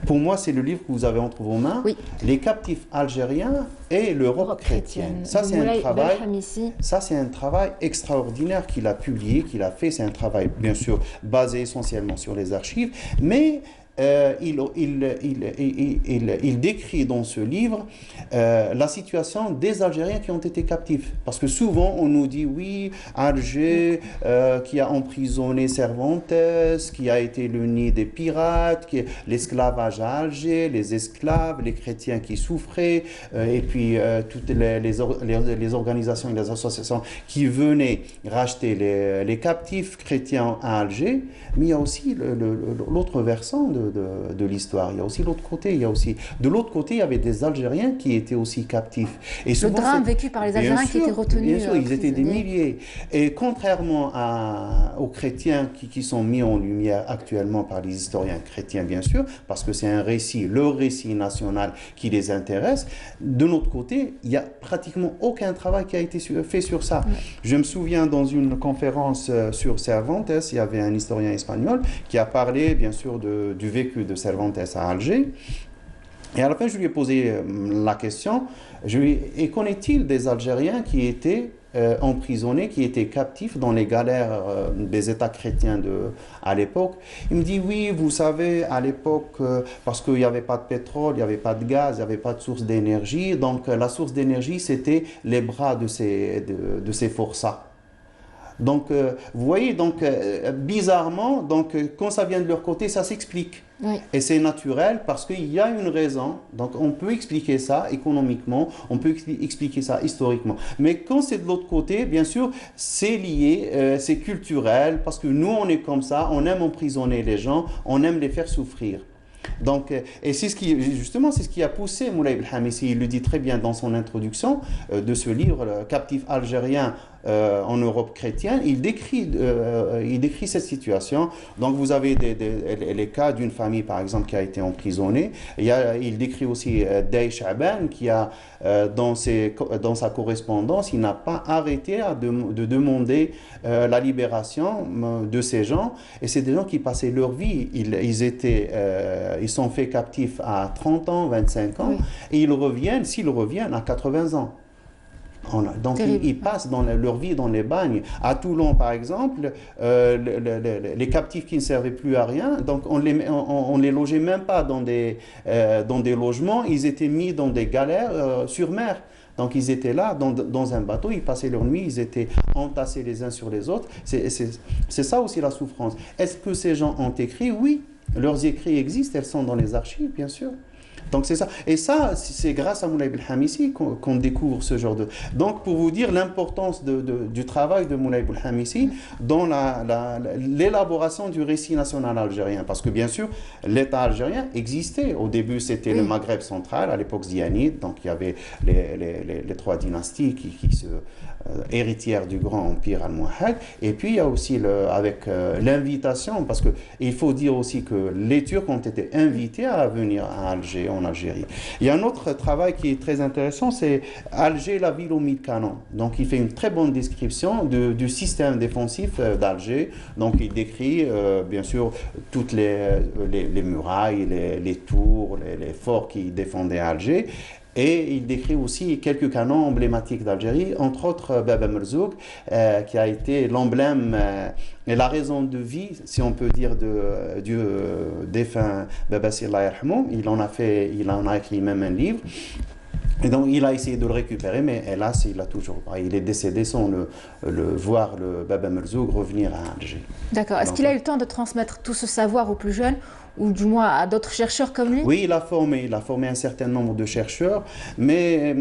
Pour moi, c'est le livre que vous avez entre vos mains, oui. Les captifs algériens et l'Europe chrétienne. Ça, c'est un travail extraordinaire qu'il a publié, qu'il a fait. C'est un travail, bien sûr, basé essentiellement sur les archives, mais il décrit dans ce livre la situation des Algériens qui ont été captifs. Parce que souvent, on nous dit, oui, Alger, qui a emprisonné Cervantes, qui a été le nid des pirates, l'esclavage à Alger, les esclaves, les chrétiens qui souffraient, et puis toutes les organisations et les associations qui venaient racheter les captifs chrétiens à Alger. Mais il y a aussi l'autre versant de l'histoire. Il y a aussi l'autre côté. De l'autre côté, il y avait des Algériens qui étaient aussi captifs. Et le drame vécu par les Algériens qui étaient retenus. Bien sûr, ils étaient des milliers. Et contrairement aux chrétiens qui sont mis en lumière actuellement par les historiens chrétiens, bien sûr, parce que c'est leur récit national qui les intéresse, de notre côté, il n'y a pratiquement aucun travail qui a été fait sur ça. Ouais. Je me souviens dans une conférence sur Cervantes, il y avait un historien espagnol qui a parlé, bien sûr, du vécu de Cervantes à Alger. Et à la fin, je lui ai posé la question, et connaît-il des Algériens qui étaient emprisonnés, qui étaient captifs dans les galères des États chrétiens à l'époque? Il me dit, oui, vous savez, à l'époque, parce qu'il n'y avait pas de pétrole, il n'y avait pas de gaz, il n'y avait pas de source d'énergie, donc la source d'énergie, c'était les bras de ces forçats. Donc, vous voyez, bizarrement, quand ça vient de leur côté, ça s'explique. Oui. Et c'est naturel parce qu'il y a une raison. Donc, on peut expliquer ça économiquement, on peut expliquer ça historiquement. Mais quand c'est de l'autre côté, bien sûr, c'est lié, c'est culturel, parce que nous, on est comme ça, on aime emprisonner les gens, on aime les faire souffrir. Donc, et c'est ce qui a poussé Moulay Belkhamisi, il le dit très bien dans son introduction de ce livre, le Captif algérien en Europe chrétienne, il décrit cette situation. Donc vous avez les cas d'une famille par exemple qui a été emprisonnée. Il décrit aussi Day Chaban qui a dans sa correspondance, il n'a pas arrêté de demander la libération de ces gens, et c'est des gens qui passaient leur vie. Ils sont faits captifs à 30 ans, 25 ans, oui. Et s'ils reviennent à 80 ans. Donc ils passent leur vie dans les bagnes. À Toulon, par exemple, les captifs qui ne servaient plus à rien, donc on les logeait même pas dans des logements, ils étaient mis dans des galères sur mer. Donc ils étaient là, dans un bateau, ils passaient leur nuit, ils étaient entassés les uns sur les autres. C'est ça aussi la souffrance. Est-ce que ces gens ont écrit? Oui, leurs écrits existent, elles sont dans les archives, bien sûr. Donc c'est ça. Et ça, c'est grâce à Moulay Belkhamisi qu'on découvre ce genre de... Donc pour vous dire l'importance du travail de Moulay Belkhamisi dans l'élaboration du récit national algérien. Parce que bien sûr, l'État algérien existait. Au début, c'était le Maghreb central, à l'époque zianide. Donc il y avait les trois dynasties qui se... héritières du grand empire almohade. Et puis il y a aussi avec l'invitation, parce qu'il faut dire aussi que les Turcs ont été invités à venir à Alger, en Algérie. Il y a un autre travail qui est très intéressant, c'est Alger, la ville aux 1000 canons. Donc il fait une très bonne description du système défensif d'Alger. Donc il décrit bien sûr toutes les murailles, les tours, les forts qui défendaient Alger. Et il décrit aussi quelques canons emblématiques d'Algérie, entre autres Baba Merzoug, qui a été l'emblème et la raison de vie, si on peut dire, du défunt Baba Sirla Yarhamou. Il en a écrit même un livre. Et donc, il a essayé de le récupérer, mais hélas, il est décédé sans voir le Baba Merzoug revenir à Alger. D'accord. Est-ce qu'il a eu le temps de transmettre tout ce savoir aux plus jeunes, ou du moins à d'autres chercheurs comme lui? Oui, il a formé un certain nombre de chercheurs, mais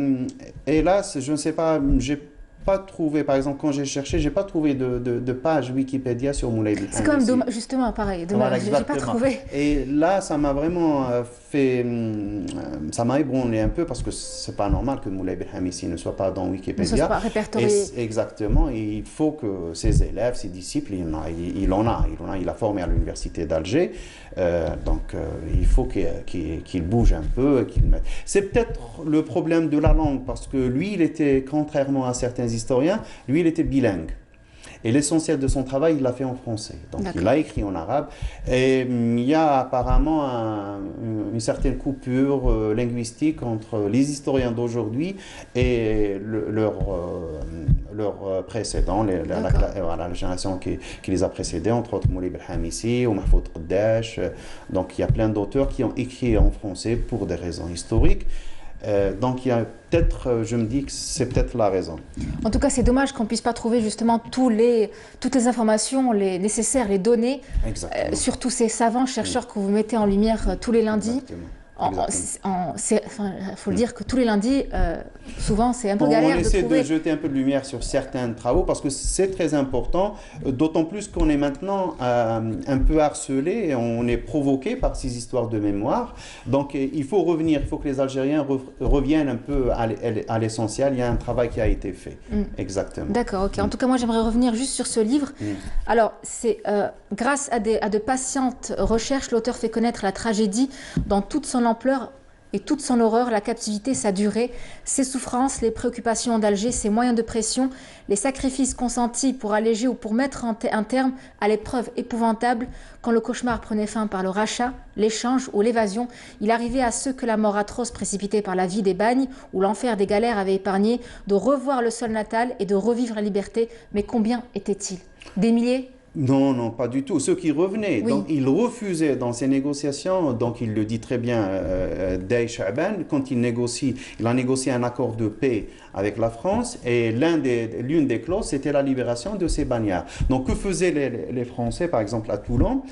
hélas, je ne sais pas, j'ai pas trouvé, par exemple, quand j'ai cherché, j'ai pas trouvé de page Wikipédia sur Moulay Belkhamisi. C'est quand même dommage, justement, pareil, dommage, voilà, j'ai pas trouvé. Et là, ça m'a vraiment ça m'a ébranlé un peu parce que c'est pas normal que Moulay Belkhamisi ne soit pas dans Wikipédia. Ne soit pas répertorié. Exactement. Et il faut que ses élèves, ses disciples, il a formé à l'université d'Alger. Il faut qu'il bouge un peu. C'est peut-être le problème de la langue parce que lui, il était, contrairement à certains historiens, lui, il était bilingue. Et l'essentiel de son travail, il l'a fait en français. Donc, il a écrit en arabe. Et il y a apparemment une certaine coupure linguistique entre les historiens d'aujourd'hui et leurs précédents, la génération qui les a précédés, entre autres Moulay Belkhamisi ou Mahfoud Qaddash. Donc, il y a plein d'auteurs qui ont écrit en français pour des raisons historiques. Donc, il y a peut-être, je me dis que c'est peut-être la raison. En tout cas, c'est dommage qu'on ne puisse pas trouver justement toutes les informations nécessaires, les données, sur tous ces savants chercheurs que vous mettez en lumière tous les lundis. Exactement. Il faut le dire que tous les lundis, souvent, c'est un peu galère de trouver. On essaie de jeter un peu de lumière sur certains travaux parce que c'est très important, d'autant plus qu'on est maintenant un peu harcelé et on est provoqué par ces histoires de mémoire. Donc, il faut revenir, il faut que les Algériens reviennent un peu à l'essentiel. Il y a un travail qui a été fait. Exactement. D'accord, ok. En tout cas, moi, j'aimerais revenir juste sur ce livre. Alors, c'est grâce à de patientes recherches, l'auteur fait connaître la tragédie dans toute son ampleur et toute son horreur, la captivité, sa durée, ses souffrances, les préoccupations d'Alger, ses moyens de pression, les sacrifices consentis pour alléger ou pour mettre un terme à l'épreuve épouvantable quand le cauchemar prenait fin par le rachat, l'échange ou l'évasion. Il arrivait à ceux que la mort atroce précipitée par la vie des bagnes ou l'enfer des galères avait épargné de revoir le sol natal et de revivre la liberté. Mais combien étaient-ils? Des milliers? Non, non, pas du tout. Ceux qui revenaient, donc il refusait dans ces négociations, donc il le dit très bien, Day Chaban, quand il a négocié un accord de paix avec la France et l'une des clauses, c'était la libération de ces bagnards. Donc que faisaient les Français, par exemple à Toulon,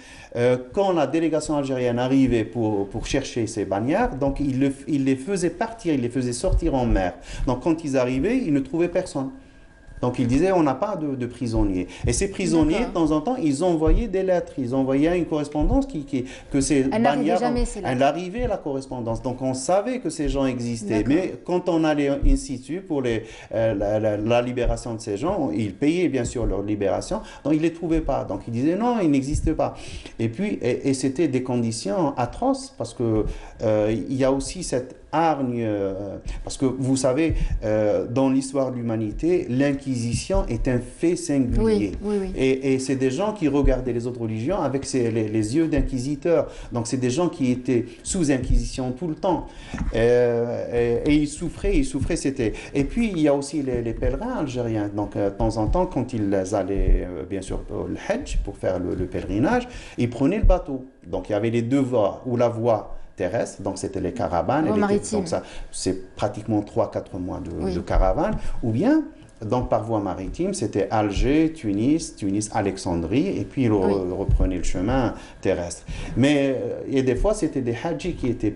quand la délégation algérienne arrivait pour chercher ces bagnards, donc il les faisait partir, il les faisait sortir en mer. Donc quand ils arrivaient, ils ne trouvaient personne. Donc, il disait, on n'a pas de prisonniers. Et ces prisonniers, de temps en temps, ils envoyaient des lettres, ils envoyaient une correspondance que ces bagnards... Elle arrivait, la correspondance. Donc, on savait que ces gens existaient. Mais quand on allait in situ pour la libération de ces gens, ils payaient bien sûr leur libération, donc ils ne les trouvaient pas. Donc, ils disaient, non, ils n'existent pas. Et puis, et c'était des conditions atroces, parce que il y a aussi cette hargne, parce que vous savez, dans l'histoire de l'humanité, l'Inquisition est un fait singulier. Et c'est des gens qui regardaient les autres religions avec les yeux d'inquisiteurs. Donc c'est des gens qui étaient sous Inquisition tout le temps. Et ils souffraient, c'était... Et puis il y a aussi les pèlerins algériens. Donc de temps en temps, quand ils allaient, bien sûr, le Hajj, pour faire le pèlerinage, ils prenaient le bateau. Donc il y avait les deux voies, ou la voie terrestre, donc c'était les caravanes. Donc ça, c'est pratiquement 3-4 mois de caravane. Ou bien, donc par voie maritime, c'était Alger, Tunis, Alexandrie, et puis ils reprenaient le chemin terrestre. Mais et des fois, c'était des hadjis qui étaient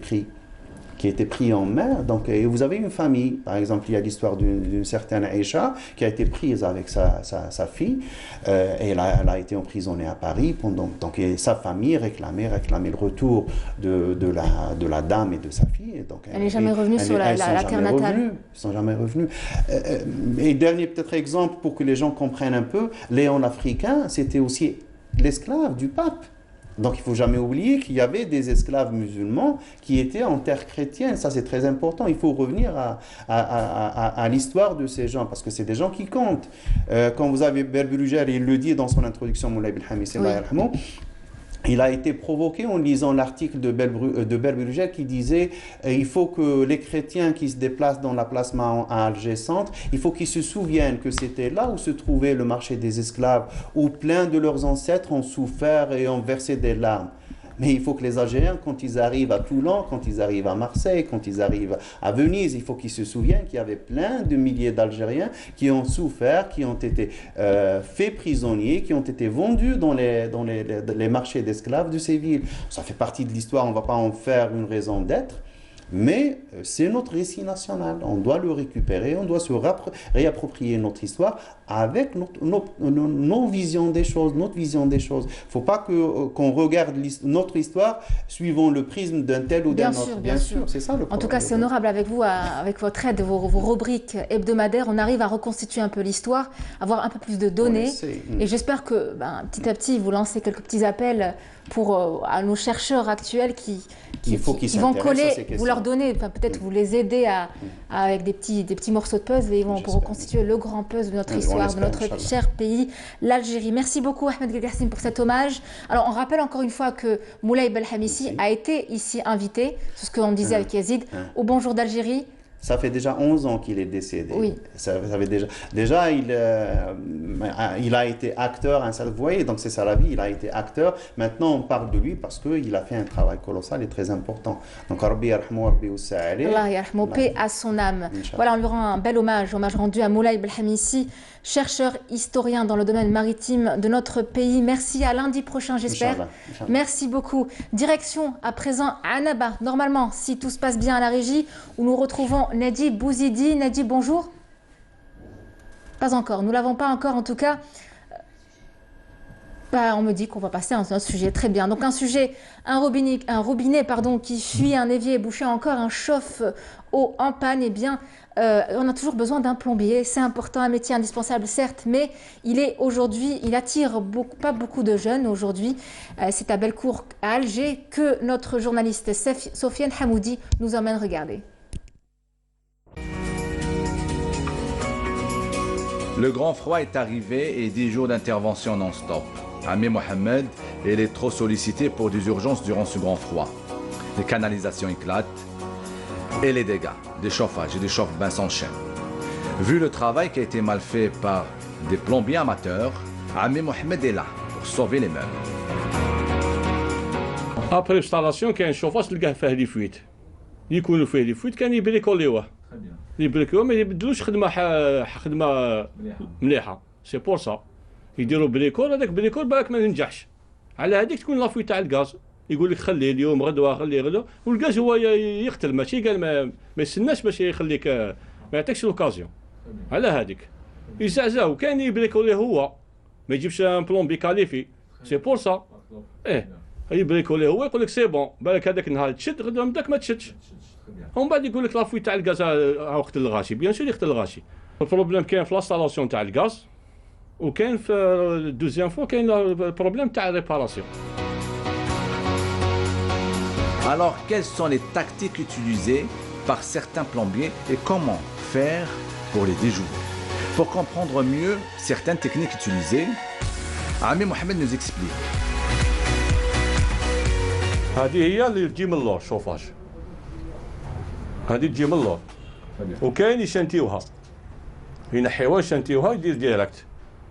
pris en mer. Donc, et vous avez une famille, par exemple, il y a l'histoire d'une certaine Aïcha qui a été prise avec sa fille, et elle a été emprisonnée à Paris pendant. Donc, et sa famille réclamait le retour de la dame et de sa fille. Et donc, elle n'est jamais revenue sur la terre natale. Ils ne sont jamais revenus. Et dernier peut-être exemple pour que les gens comprennent un peu, Léon l'Africain, c'était aussi l'esclave du pape. Donc, il ne faut jamais oublier qu'il y avait des esclaves musulmans qui étaient en terre chrétienne. Ça, c'est très important. Il faut revenir à l'histoire de ces gens, parce que c'est des gens qui comptent. Quand vous avez Berbelugère, il le dit dans son introduction, Moulay Belkhamisi, il a été provoqué en lisant l'article de Berbelugère qui disait il faut que les chrétiens qui se déplacent dans la place Mahon à Alger Centre, il faut qu'ils se souviennent que c'était là où se trouvait le marché des esclaves, où plein de leurs ancêtres ont souffert et ont versé des larmes. Mais il faut que les Algériens, quand ils arrivent à Toulon, quand ils arrivent à Marseille, quand ils arrivent à Venise, il faut qu'ils se souviennent qu'il y avait plein de milliers d'Algériens qui ont souffert, qui ont été faits prisonniers, qui ont été vendus dans les marchés d'esclaves de ces villes. Ça fait partie de l'histoire, on ne va pas en faire une raison d'être. Mais c'est notre récit national. On doit le récupérer, on doit se réapproprier notre histoire avec nos visions des choses, notre vision des choses. Il ne faut pas qu'on regarde notre histoire suivant le prisme d'un tel ou d'un autre. Bien sûr, c'est ça le problème. En tout cas, c'est honorable avec vous, avec votre aide, vos rubriques hebdomadaires. On arrive à reconstituer un peu l'histoire, avoir un peu plus de données. Et j'espère que petit à petit, vous lancez quelques petits appels à nos chercheurs actuels qui vont coller, vous leur donnez, peut-être vous les aider avec des petits morceaux de puzzle et ils vont pour reconstituer le grand puzzle de notre histoire, de notre cher pays, l'Algérie. Merci beaucoup Ahmed Guelgassine pour cet hommage. Alors on rappelle encore une fois que Moulay Belhamissi a été ici invité, c'est ce qu'on disait avec Yazid, au Bonjour d'Algérie. Ça fait déjà 11 ans qu'il est décédé. Oui. Ça fait déjà il a été acteur, vous voyez, donc c'est ça la vie, il a été acteur. Maintenant, on parle de lui parce qu'il a fait un travail colossal et très important. Donc, Rabbi yarhamou, Rabbi Oussa'ali. Allah yarhamou, paix à son âme. Voilà, on lui rend un bel hommage rendu à Moulay Belhamissi, chercheur historien dans le domaine maritime de notre pays. Merci, à lundi prochain, j'espère. Inch'Allah. Merci beaucoup. Direction à présent à Annaba, normalement, si tout se passe bien à la régie, où nous retrouvons Nadib Bouzidi. Nadib, bonjour. Pas encore, nous ne l'avons pas encore en tout cas. On me dit qu'on va passer à un sujet très bien. Donc un robinet qui fuit, un évier bouché, encore un chauffe-eau en panne. Eh bien, on a toujours besoin d'un plombier. C'est important, un métier indispensable certes, mais il attire pas beaucoup de jeunes aujourd'hui. C'est à Bellecour, à Alger, que notre journaliste Sofiane Hamoudi nous emmène regarder. Le grand froid est arrivé et 10 jours d'intervention non-stop. Ami Mohamed, il est trop sollicité pour des urgences durant ce grand froid. Les canalisations éclatent et les dégâts, des chauffages et des chauffe-bains s'enchaînent. Vu le travail qui a été mal fait par des plombiers amateurs, Ami Mohamed est là pour sauver les meubles. Après l'installation, il y a un chauffage qui a fait des fuites. Il y a fait des fuites, il y a bricolé. يبركوا ما يبدلوش خدمه مليحه سي بور سا يديروا بريكول هذاك بريكول بالك ما ينجحش على هذيك تكون لافوي تاع الغاز يقول لك خليه اليوم غدوه خليه غدوه والغاز هو يقتل ماشي قال ما يستناش باش يخليك ما يعطيكش لوكازيون على هذيك يزعزعوا كان يبريكولي هو ما يجيبش ان بلومبي كاليفي سي بور سا يبريكولي هو يقول لك سي بون بالك هذاك النهار تشد غدوه بداك ما تشدش ومن بعد يقول لك لافوي تاع الغاز وقت الغاشي بيان سور يقتل الغاشي البروبليم كاين في لاستالاسيون تاع الغاز وكاين في الدوزيام فوا كاين البروبليم تاع ريباراسيون. Alors quelles sont les tactiques utilisées par certains plombiers et comment faire pour les déjouer? Pour comprendre mieux certaines techniques utilisées, Ami Mohamed nous explique. هذه هي اللي تجي من اللور شوفاج هذه تجي من اللور وكاين يشنتيوها ينحيوها يشنتيوها يدير ديريكت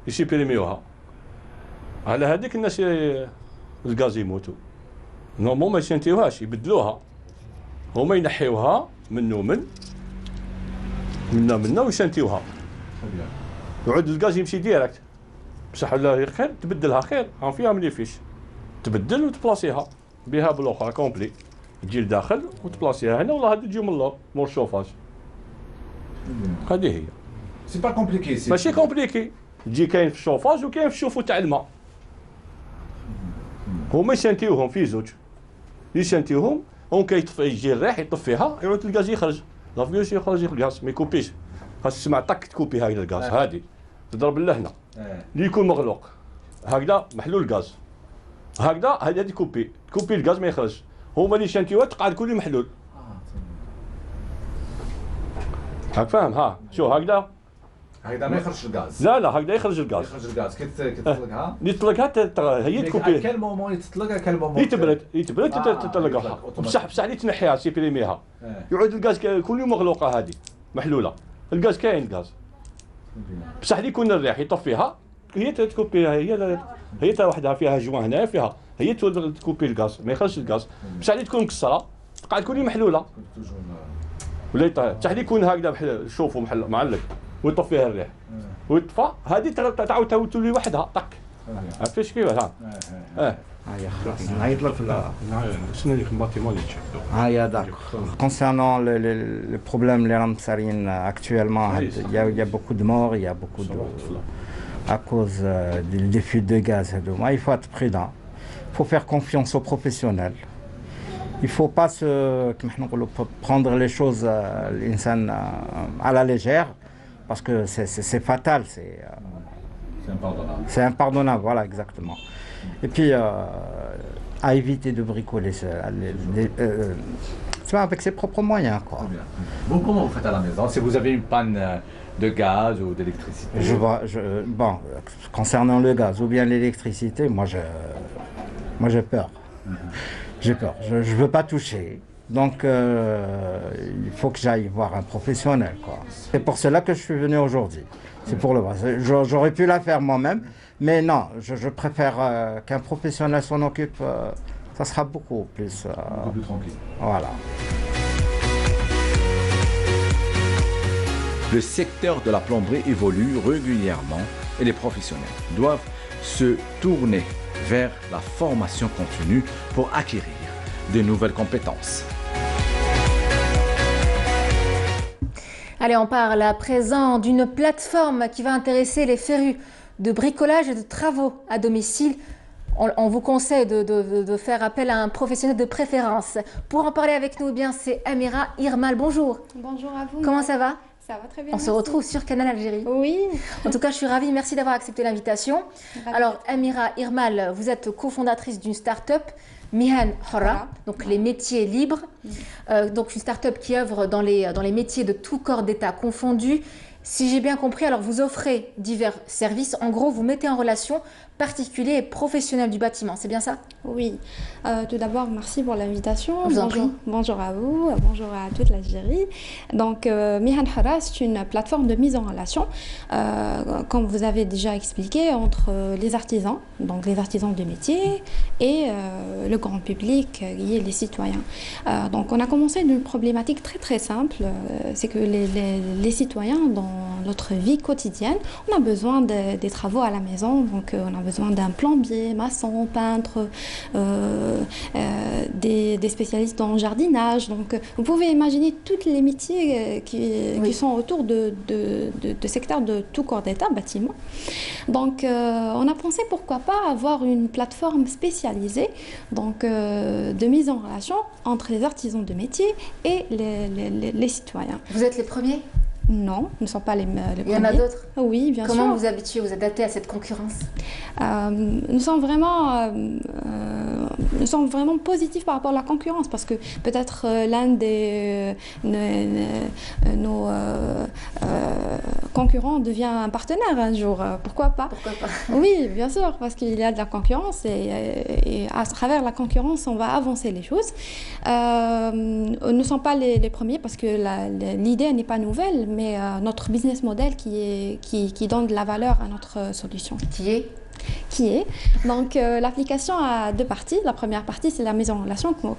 يسيبريميوها على هذيك الناس الغاز يموتوا نورمال ما يشنتيوهاش يبدلوها هما ينحيوها منا ويشنتيوها يعود الغاز يمشي ديريكت بصح لا خير تبدلها خير هم فيها ملي فيش تبدل وتبلاصيها بها بالاخرى كومبلي تجي لداخل وتبلاصيها هنا والله هذه تجي من اللور مور الشوفاج هذه هي سي با كومبليكي ماشي كومبليكي تجي كاين في الشوفاج وكاين في الشوفو تاع الماء هما يشنتيوهم في زوج يشنتيوهم هون كيطفي يجي الريح يطفيها يعود الغاز يخرج لا فيوش يخرج الغاز ما يكوبيش خاص تسمع طك تكوبي هاي الغاز هذه تضرب لهنا اللي يكون مغلوق هكذا محلول الغاز هكذا هذه تكوبي الغاز ما يخرج هما اللي شنتيوها تقعد كل محلول هاك فاهم ها شو هكذا ما يخرج الغاز لا هكذا يخرج الغاز كي تطلقها هي تكوبي كل مومون تطلقها كل مومون يتبرد تطلقها بصح اللي تنحيها سيبريميها يعود الغاز كل يوم مغلوقه هذه محلوله الغاز كاين الغاز بصح اللي يكون الريح يطفيها هي تكوبيها هي تا وحدها فيها جوان هنا فيها هي تكوبي الغاز ما يخرجش الغاز بصح اللي تكون مكسره تقعد كل محلوله ولا بصح اللي يكون هكذا شوفوا معلق ويطفيها الريح ويطفى هذه تعاود تولي وحدها طق عرفتي كيف ها Concernant le problème les Ramsarines actuellement, il y a beaucoup de morts, il y a beaucoup de à cause des fuites de gaz. Il faut être prudent, il faut faire confiance aux professionnels. Il ne faut pas prendre les choses à la légère parce que c'est fatal, c'est impardonnable, voilà exactement. Et puis à éviter de bricoler avec ses propres moyens. Quoi. Vous, comment vous faites à la maison si vous avez une panne de gaz ou d'électricité? Bon, concernant le gaz ou bien l'électricité, moi j'ai peur. J'ai peur, je ne veux pas toucher. Donc il faut que j'aille voir un professionnel. C'est pour cela que je suis venu aujourd'hui. C'est pour le voir. J'aurais pu la faire moi-même, mais non, je préfère qu'un professionnel s'en occupe. Ça sera beaucoup plus tranquille. Voilà. Le secteur de la plomberie évolue régulièrement et les professionnels doivent se tourner vers la formation continue pour acquérir de nouvelles compétences. Allez, on parle à présent d'une plateforme qui va intéresser les férus de bricolage et de travaux à domicile. On vous conseille de faire appel à un professionnel de préférence. Pour en parler avec nous, c'est Amira Irmal. Bonjour. Bonjour à vous. Comment ça va? Ça va très bien. On se retrouve sur Canal Algérie. Oui. En tout cas, je suis ravie. Merci d'avoir accepté l'invitation. Alors, Amira Irmal, vous êtes cofondatrice d'une start-up, Mihan Hora, donc les métiers libres. Donc une start-up qui œuvre dans les métiers de tout corps d'État confondus. Si j'ai bien compris, alors vous offrez divers services. En gros, vous mettez en relation particuliers et professionnels du bâtiment. C'est bien ça? Oui. Tout d'abord, merci pour l'invitation. Bonjour à vous, bonjour à toute l'Algérie. Donc, Mihan Hora, c'est une plateforme de mise en relation, comme vous avez déjà expliqué, entre les artisans, donc les artisans de métier, et le grand public, qui est les citoyens. Donc, on a commencé d'une problématique très très simple, c'est que les citoyens, dans notre vie quotidienne, on a besoin des travaux à la maison, donc on a besoin d'un plombier, maçon, peintre, des spécialistes en jardinage. Donc, vous pouvez imaginer tous les métiers qui sont autour de secteurs de tout corps d'État, bâtiment. Donc, on a pensé pourquoi pas avoir une plateforme spécialisée donc, de mise en relation entre les artisans de métier et les citoyens. Vous êtes les premiers? Non, nous ne sommes pas les premiers. Il y en a d'autres? Oui, bien sûr. Comment vous habituez, vous adaptez à cette concurrence? Nous sommes vraiment positifs par rapport à la concurrence parce que peut-être l'un de nos concurrents devient un partenaire un jour. Pourquoi pas? Oui, bien sûr, parce qu'il y a de la concurrence et à travers la concurrence, on va avancer les choses. Nous ne sommes pas les premiers parce que l'idée n'est pas nouvelle, mais notre business model qui donne de la valeur à notre solution. Qui est. Donc l'application a deux parties. La première partie, c'est la mise en relation, comme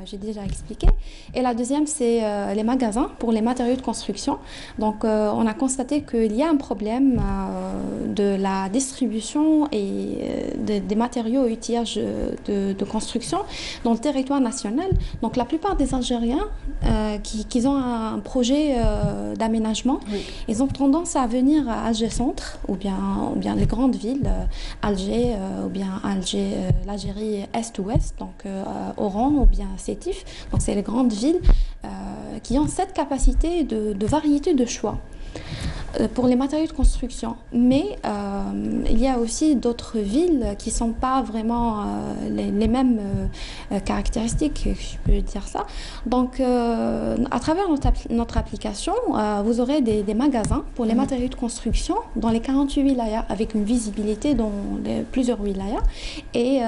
j'ai déjà expliqué. Et la deuxième, c'est les magasins pour les matériaux de construction. Donc on a constaté qu'il y a un problème de la distribution et des matériaux et outillages de construction dans le territoire national. Donc la plupart des Algériens qui ont un projet d'aménagement, ils ont tendance à venir à Alger Centre ou bien les grandes villes, Alger ou bien l'Algérie Est-Ouest, donc Oran ou bien Sétif. Donc c'est les grandes villes qui ont cette capacité de variété de choix pour les matériaux de construction. Mais il y a aussi d'autres villes qui ne sont pas vraiment les mêmes caractéristiques, je peux dire ça. Donc, à travers notre application, vous aurez des magasins pour les matériaux de construction dans les 48 wilayas, avec une visibilité dans plusieurs wilayas. Et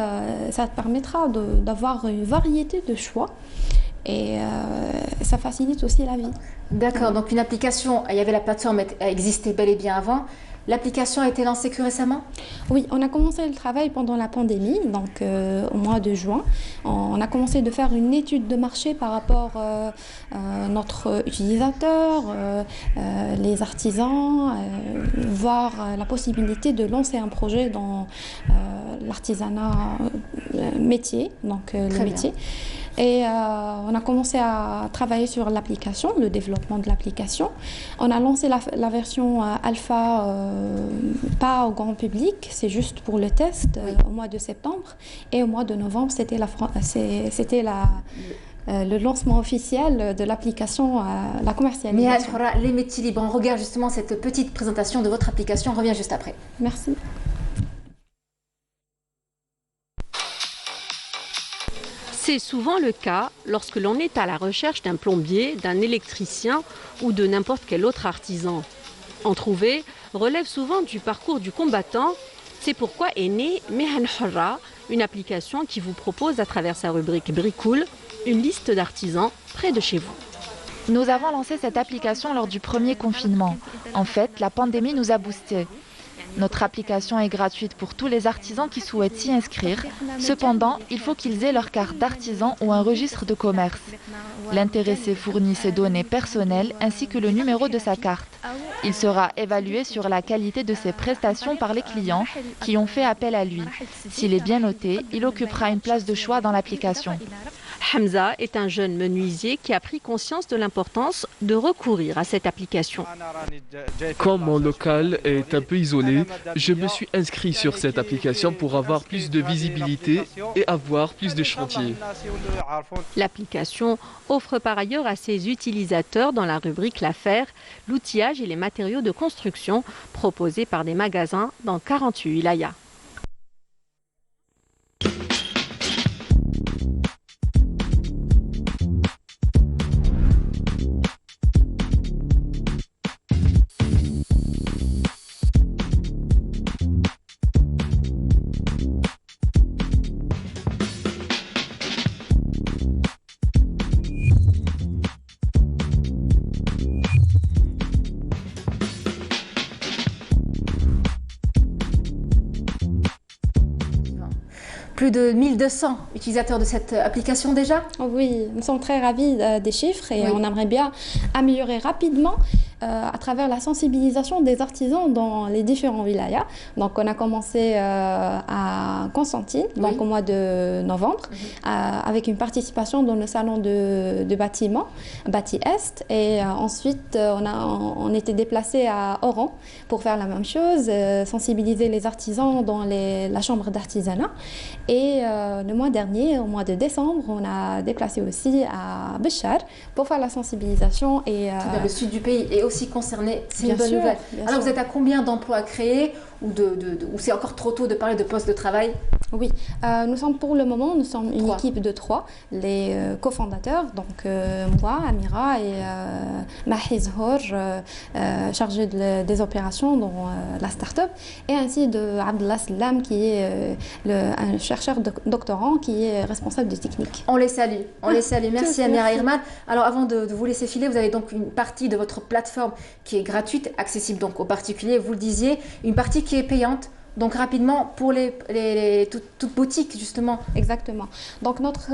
ça permettra d'avoir une variété de choix. Et ça facilite aussi la vie. D'accord, donc une application, il y avait la plateforme, elle existait bel et bien avant. L'application a été lancée que récemment? Oui, on a commencé le travail pendant la pandémie, donc au mois de juin. On a commencé de faire une étude de marché par rapport à notre utilisateur, les artisans, voir la possibilité de lancer un projet dans l'artisanat métier, donc le métier. Et on a commencé à travailler sur l'application, le développement de l'application. On a lancé la version alpha, pas au grand public, c'est juste pour le test au mois de septembre. Et au mois de novembre, c'était le lancement officiel de l'application, la commercialisation. Mais les métiers libres, on regarde justement cette petite présentation de votre application, on revient juste après. Merci. C'est souvent le cas lorsque l'on est à la recherche d'un plombier, d'un électricien ou de n'importe quel autre artisan. En trouver relève souvent du parcours du combattant. C'est pourquoi est née Mehan Hurra, une application qui vous propose à travers sa rubrique Bricoul une liste d'artisans près de chez vous. Nous avons lancé cette application lors du premier confinement. En fait, la pandémie nous a boostés. Notre application est gratuite pour tous les artisans qui souhaitent s'y inscrire. Cependant, il faut qu'ils aient leur carte d'artisan ou un registre de commerce. L'intéressé fournit ses données personnelles ainsi que le numéro de sa carte. Il sera évalué sur la qualité de ses prestations par les clients qui ont fait appel à lui. S'il est bien noté, il occupera une place de choix dans l'application. Hamza est un jeune menuisier qui a pris conscience de l'importance de recourir à cette application. Comme mon local est un peu isolé, je me suis inscrit sur cette application pour avoir plus de visibilité et avoir plus de chantiers. L'application offre par ailleurs à ses utilisateurs dans la rubrique L'affaire l'outillage et les matériaux de construction proposés par des magasins dans 48 wilayas. Plus de 1200 utilisateurs de cette application déjà? Oui, nous sommes très ravis des chiffres et on aimerait bien améliorer rapidement à travers la sensibilisation des artisans dans les différents wilayas. Donc on a commencé à Constantine, donc au mois de novembre, avec une participation dans le salon de bâtiment, Bâti Est. Et ensuite on était déplacé à Oran pour faire la même chose, sensibiliser les artisans dans la chambre d'artisanat. Et le mois dernier, au mois de décembre, on a déplacé aussi à Béchar pour faire la sensibilisation. Et le sud du pays est aussi concerné, c'est une bonne nouvelle. Alors vous êtes à combien d'emplois créés ou c'est encore trop tôt de parler de postes de travail? Oui, nous sommes pour le moment, nous sommes une équipe de 3, les cofondateurs, donc moi, Amira et Mahiz Horj, chargé des opérations dans la start-up, et ainsi de Abdallah Salam qui est un chercheur doctorant qui est responsable de technique. On les salue, Merci Amira Irman. Alors avant de vous laisser filer, vous avez donc une partie de votre plateforme qui est gratuite, accessible donc aux particuliers, vous le disiez, une partie qui est payante. Donc rapidement pour toute boutique justement. Exactement. Donc notre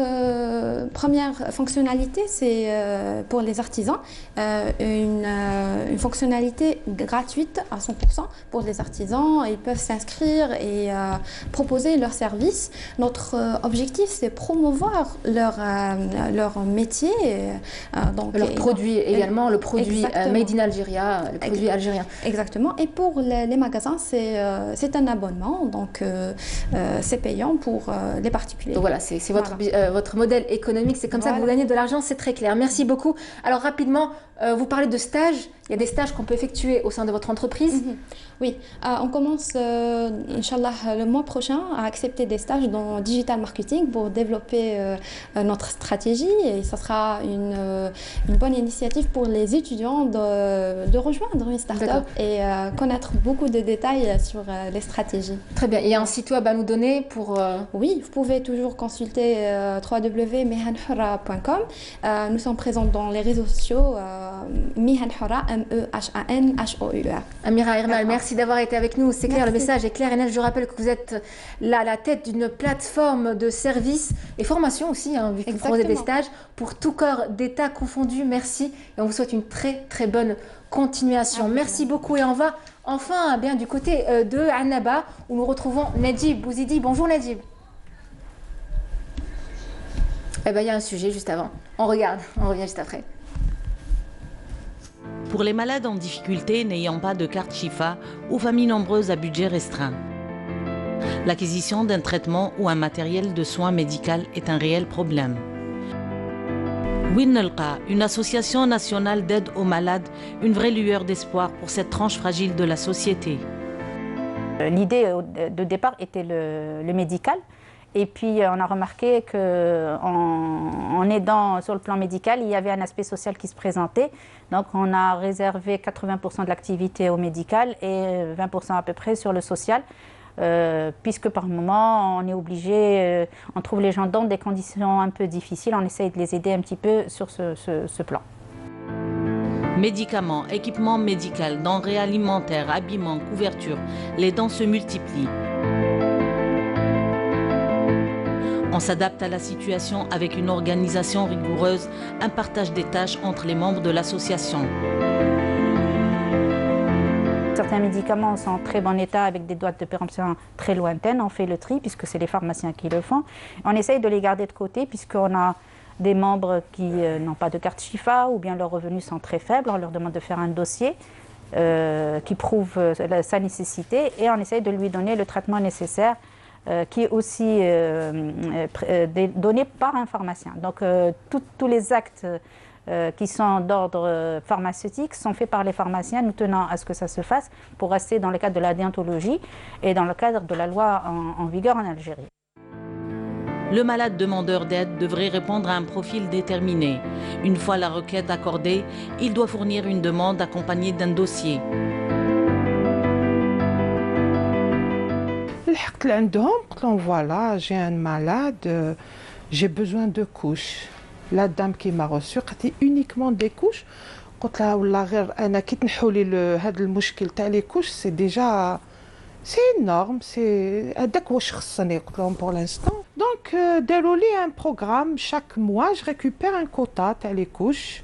première fonctionnalité c'est pour les artisans une fonctionnalité gratuite à 100% pour les artisans. Ils peuvent s'inscrire et proposer leurs services. Notre objectif c'est promouvoir leur métier. Donc leur produit également, le produit Made in Algeria, le produit algérien. Exactement. Et pour les magasins c'est un abonnement, donc c'est payant pour les particuliers. Donc voilà, c'est votre modèle économique, c'est comme ça que vous gagnez de l'argent, c'est très clair. Merci beaucoup. Alors rapidement, vous parlez de stages, il y a des stages qu'on peut effectuer au sein de votre entreprise? Oui, on commence, Inch'Allah, le mois prochain à accepter des stages dans digital marketing pour développer notre stratégie et ça sera une bonne initiative pour les étudiants de rejoindre une start-up et connaître beaucoup de détails sur les stratégies. Très bien, il y a un site web à nous donner pour... Oui, vous pouvez toujours consulter www.mehanhurra.com. Nous sommes présents dans les réseaux sociaux, Mihan Hora, MEHANHOUR. Amira Hermal, merci d'avoir été avec nous. C'est clair, le message est clair et net. Je rappelle que vous êtes là à la tête d'une plateforme de services et formation aussi, hein, vu que vous proposez des stages pour tout corps d'État confondu. Merci et on vous souhaite une très très bonne continuation. Merci beaucoup et on va enfin bien du côté de Annaba où nous retrouvons Nedjib Bouzidi. Bonjour Nedjib. Eh bien, il y a un sujet juste avant. On regarde, on revient juste après. Pour les malades en difficulté n'ayant pas de carte Chifa ou familles nombreuses à budget restreint, l'acquisition d'un traitement ou un matériel de soins médical est un réel problème. Winnelqa, une association nationale d'aide aux malades, une vraie lueur d'espoir pour cette tranche fragile de la société. L'idée de départ était le médical. Et puis on a remarqué qu'en aidant sur le plan médical, il y avait un aspect social qui se présentait. Donc on a réservé 80% de l'activité au médical et 20% à peu près sur le social. Puisque par moment on est obligé, on trouve les gens dans des conditions un peu difficiles, on essaye de les aider un petit peu sur ce plan. Médicaments, équipements médicaux, denrées alimentaires, habillements, couvertures, les dons se multiplient. On s'adapte à la situation avec une organisation rigoureuse, un partage des tâches entre les membres de l'association. Certains médicaments sont en très bon état avec des dates de péremption très lointaines. On fait le tri puisque c'est les pharmaciens qui le font. On essaye de les garder de côté puisqu'on a des membres qui n'ont pas de carte Chifa ou bien leurs revenus sont très faibles. On leur demande de faire un dossier qui prouve sa nécessité et on essaye de lui donner le traitement nécessaire qui est aussi donné par un pharmacien. Donc tous les actes qui sont d'ordre pharmaceutique sont faits par les pharmaciens, nous tenons à ce que ça se fasse pour rester dans le cadre de la déontologie et dans le cadre de la loi en vigueur en Algérie. Le malade demandeur d'aide devrait répondre à un profil déterminé. Une fois la requête accordée, il doit fournir une demande accompagnée d'un dossier. الحقت لعندهم قلت لهم فوالا جي ان مالاد جي بوزوان دو كوش لا دام كي ما روسو قالت لي اونيكمون دي كوش قلت لها والله غير انا كي تنحوا لي هذا المشكل تاع لي كوش سي ديجا سي نورم سي هذاك واش خصني قلت لهم بور لانستون دونك داروا لي ان بروغرام شاك موا جو ريكوبير ان كوتا تاع لي كوش.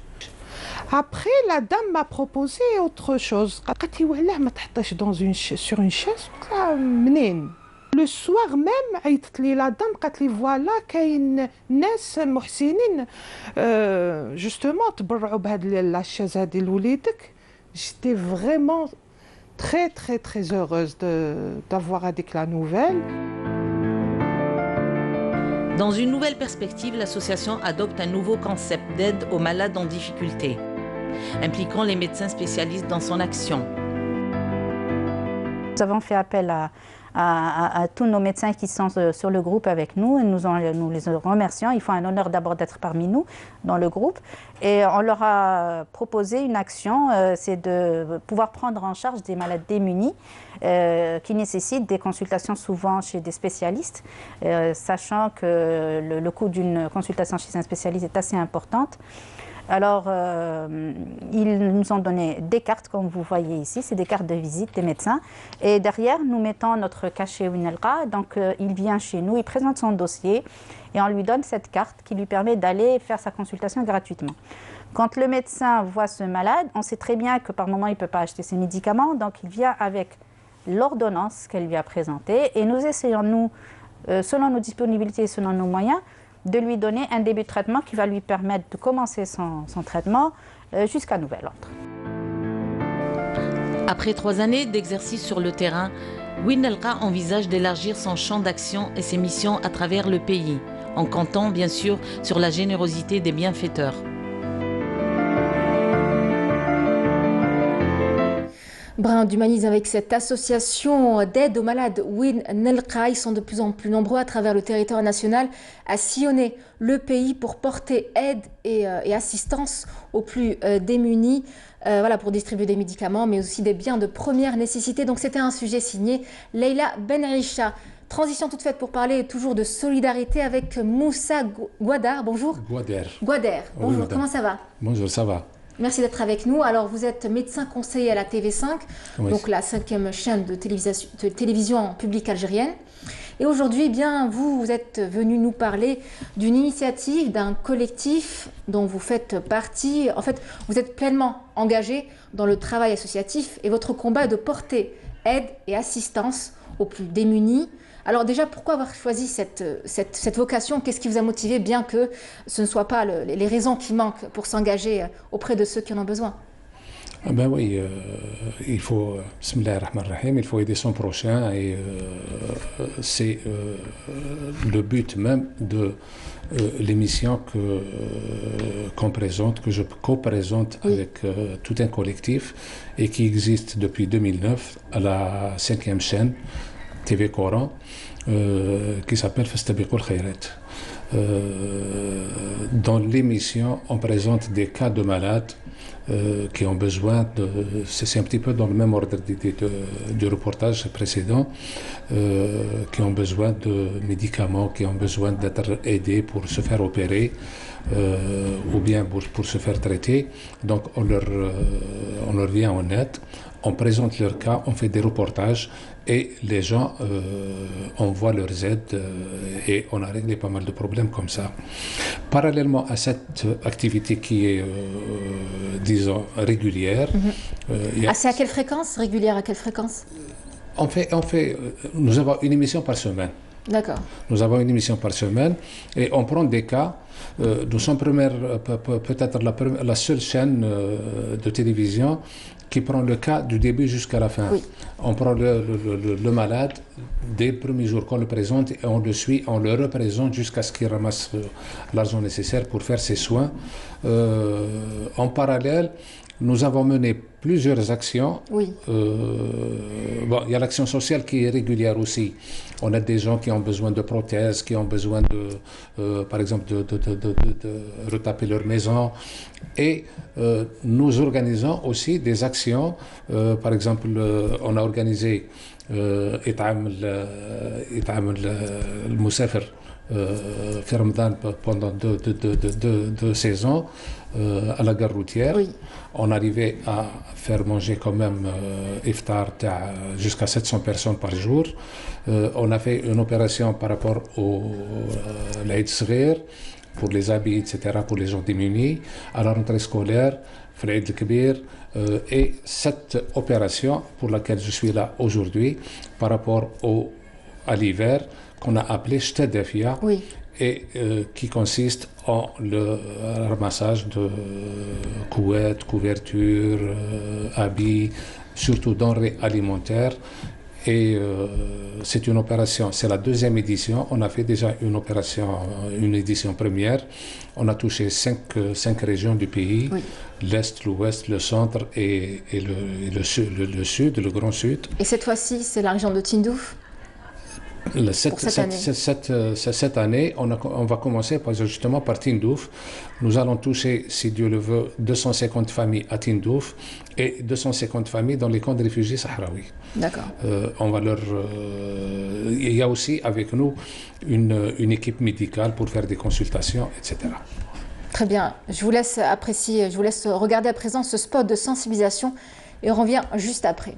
Après, la dame m'a proposé autre chose. قالت لي وعلاه ما تحطيش sur une chaise. قلت لها منين؟ Le soir même عيطت لي لا دام قالت لي فوالا كاين ناس محسنين justement تبرعوا بهاد لا شاز هادي لوليدك. J'étais vraiment très heureuse d'avoir avec la nouvelle. Dans une nouvelle perspective, l'association adopte un nouveau concept d'aide aux malades en difficulté, impliquant les médecins spécialistes dans son action. Nous avons fait appel à tous nos médecins qui sont sur le groupe avec nous et nous les remercions. Ils font un honneur d'abord d'être parmi nous dans le groupe et on leur a proposé une action, c'est de pouvoir prendre en charge des malades démunis qui nécessitent des consultations souvent chez des spécialistes, sachant que le coût d'une consultation chez un spécialiste est assez importante. Alors, ils nous ont donné des cartes, comme vous voyez ici, c'est des cartes de visite des médecins. Et derrière, nous mettons notre cachet Winnelqa. Donc, il vient chez nous, il présente son dossier et on lui donne cette carte qui lui permet d'aller faire sa consultation gratuitement. Quand le médecin voit ce malade, on sait très bien que par moment, il ne peut pas acheter ses médicaments. Donc, il vient avec l'ordonnance qu'elle lui a présentée et nous essayons, nous, selon nos disponibilités et selon nos moyens, de lui donner un début de traitement qui va lui permettre de commencer son traitement jusqu'à nouvel ordre. Après 3 années d'exercice sur le terrain, Winnelqa envisage d'élargir son champ d'action et ses missions à travers le pays, en comptant bien sûr sur la générosité des bienfaiteurs. Brin d'humanisme avec cette association d'aide aux malades Winnelqa. Ils sont de plus en plus nombreux à travers le territoire national à sillonner le pays pour porter aide et assistance aux plus démunis. Voilà, pour distribuer des médicaments mais aussi des biens de première nécessité. Donc c'était un sujet signé Leila Benrisha. Transition toute faite pour parler toujours de solidarité avec Moussa Gouadar. Bonjour. Gouader. Bonjour, oui, comment ça va? Bonjour, ça va. Merci d'être avec nous. Alors, vous êtes médecin conseiller à la TV5, Oui. donc la 5e chaîne de télévision publique algérienne. Et aujourd'hui, eh bien, vous êtes venu nous parler d'une initiative, d'un collectif dont vous faites partie. En fait, vous êtes pleinement engagé dans le travail associatif et votre combat est de porter aide et assistance aux plus démunis. Alors déjà, pourquoi avoir choisi cette vocation? Qu'est-ce qui vous a motivé, bien que ce ne soient pas les raisons qui manquent pour s'engager auprès de ceux qui en ont besoin? Ben oui, il faut, bismillah ar-Rahman ar-Rahim, il faut aider son prochain et c'est le but même de l'émission qu'on présente, que je co-présente avec tout un collectif et qui existe depuis 2009 à la 5e chaîne TV Coran qui s'appelle Fastabiqoul Khayrat. Dans l'émission, on présente des cas de malades qui ont besoin de... C'est un petit peu dans le même ordre du reportage précédent, qui ont besoin de médicaments, qui ont besoin d'être aidés pour se faire opérer ou bien pour se faire traiter. Donc on leur vient en aide, on présente leur cas, on fait des reportages et les gens envoient leurs aides et on a réglé pas mal de problèmes comme ça. Parallèlement à cette activité qui est, disons, régulière... C'est à quelle fréquence? Régulière à quelle fréquence? Nous avons une émission par semaine. D'accord. Nous avons une émission par semaine et on prend des cas. Nous sommes peut-être la seule chaîne de télévision qui prend le cas du début jusqu'à la fin. Oui. On prend le malade dès le premier jour qu'on le présente et on le suit, on le représente jusqu'à ce qu'il ramasse l'argent nécessaire pour faire ses soins. En parallèle, nous avons mené plusieurs actions. Oui. Il y a l'action sociale qui est régulière aussi. On a des gens qui ont besoin de prothèses, qui ont besoin par exemple, de retaper leur maison. Et nous organisons aussi des actions. Par exemple, on a organisé إطعام المسافر في رمضان pendant deux saisons à la gare routière. Oui. On arrivait à faire manger quand même iftar jusqu'à 700 personnes par jour. On a fait une opération par rapport au l'Aïd Sghir pour les habits, etc., pour les gens démunis, à la rentrée scolaire, l'Aïd al-Kbir, et cette opération pour laquelle je suis là aujourd'hui par rapport à l'hiver qu'on a appelé Ch'ta Dafia, oui. Et qui consiste en le ramassage de couettes, couvertures, habits, surtout denrées alimentaires. Et c'est une opération, c'est la deuxième édition. On a fait déjà une édition première. On a touché cinq régions du pays, oui. L'Est, l'Ouest, le Centre et le Sud, le Grand Sud. Et cette fois-ci, c'est la région de Tindouf? Cette année, on va commencer justement par Tindouf. Nous allons toucher, si Dieu le veut, 250 familles à Tindouf et 250 familles dans les camps de réfugiés sahraouis. D'accord. Il y a aussi avec nous une équipe médicale pour faire des consultations, etc. Très bien. Je vous laisse apprécier, je vous laisse regarder à présent ce spot de sensibilisation et on revient juste après.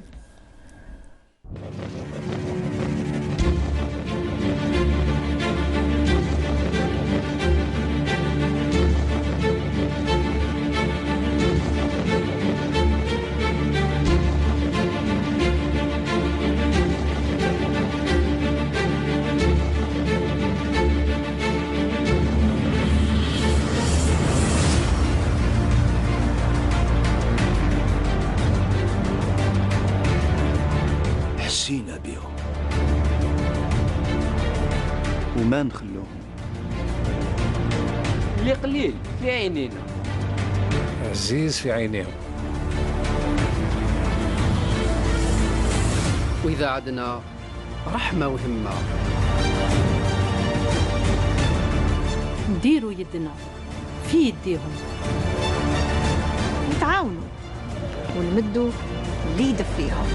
حسينا بيهم وما نخلوهم. اللي قليل في عينينا عزيز في عينيهم. وإذا عدنا رحمة وهمة. نديروا يدنا في يديهم، نتعاونوا ونمدوا اللي يدفيهم.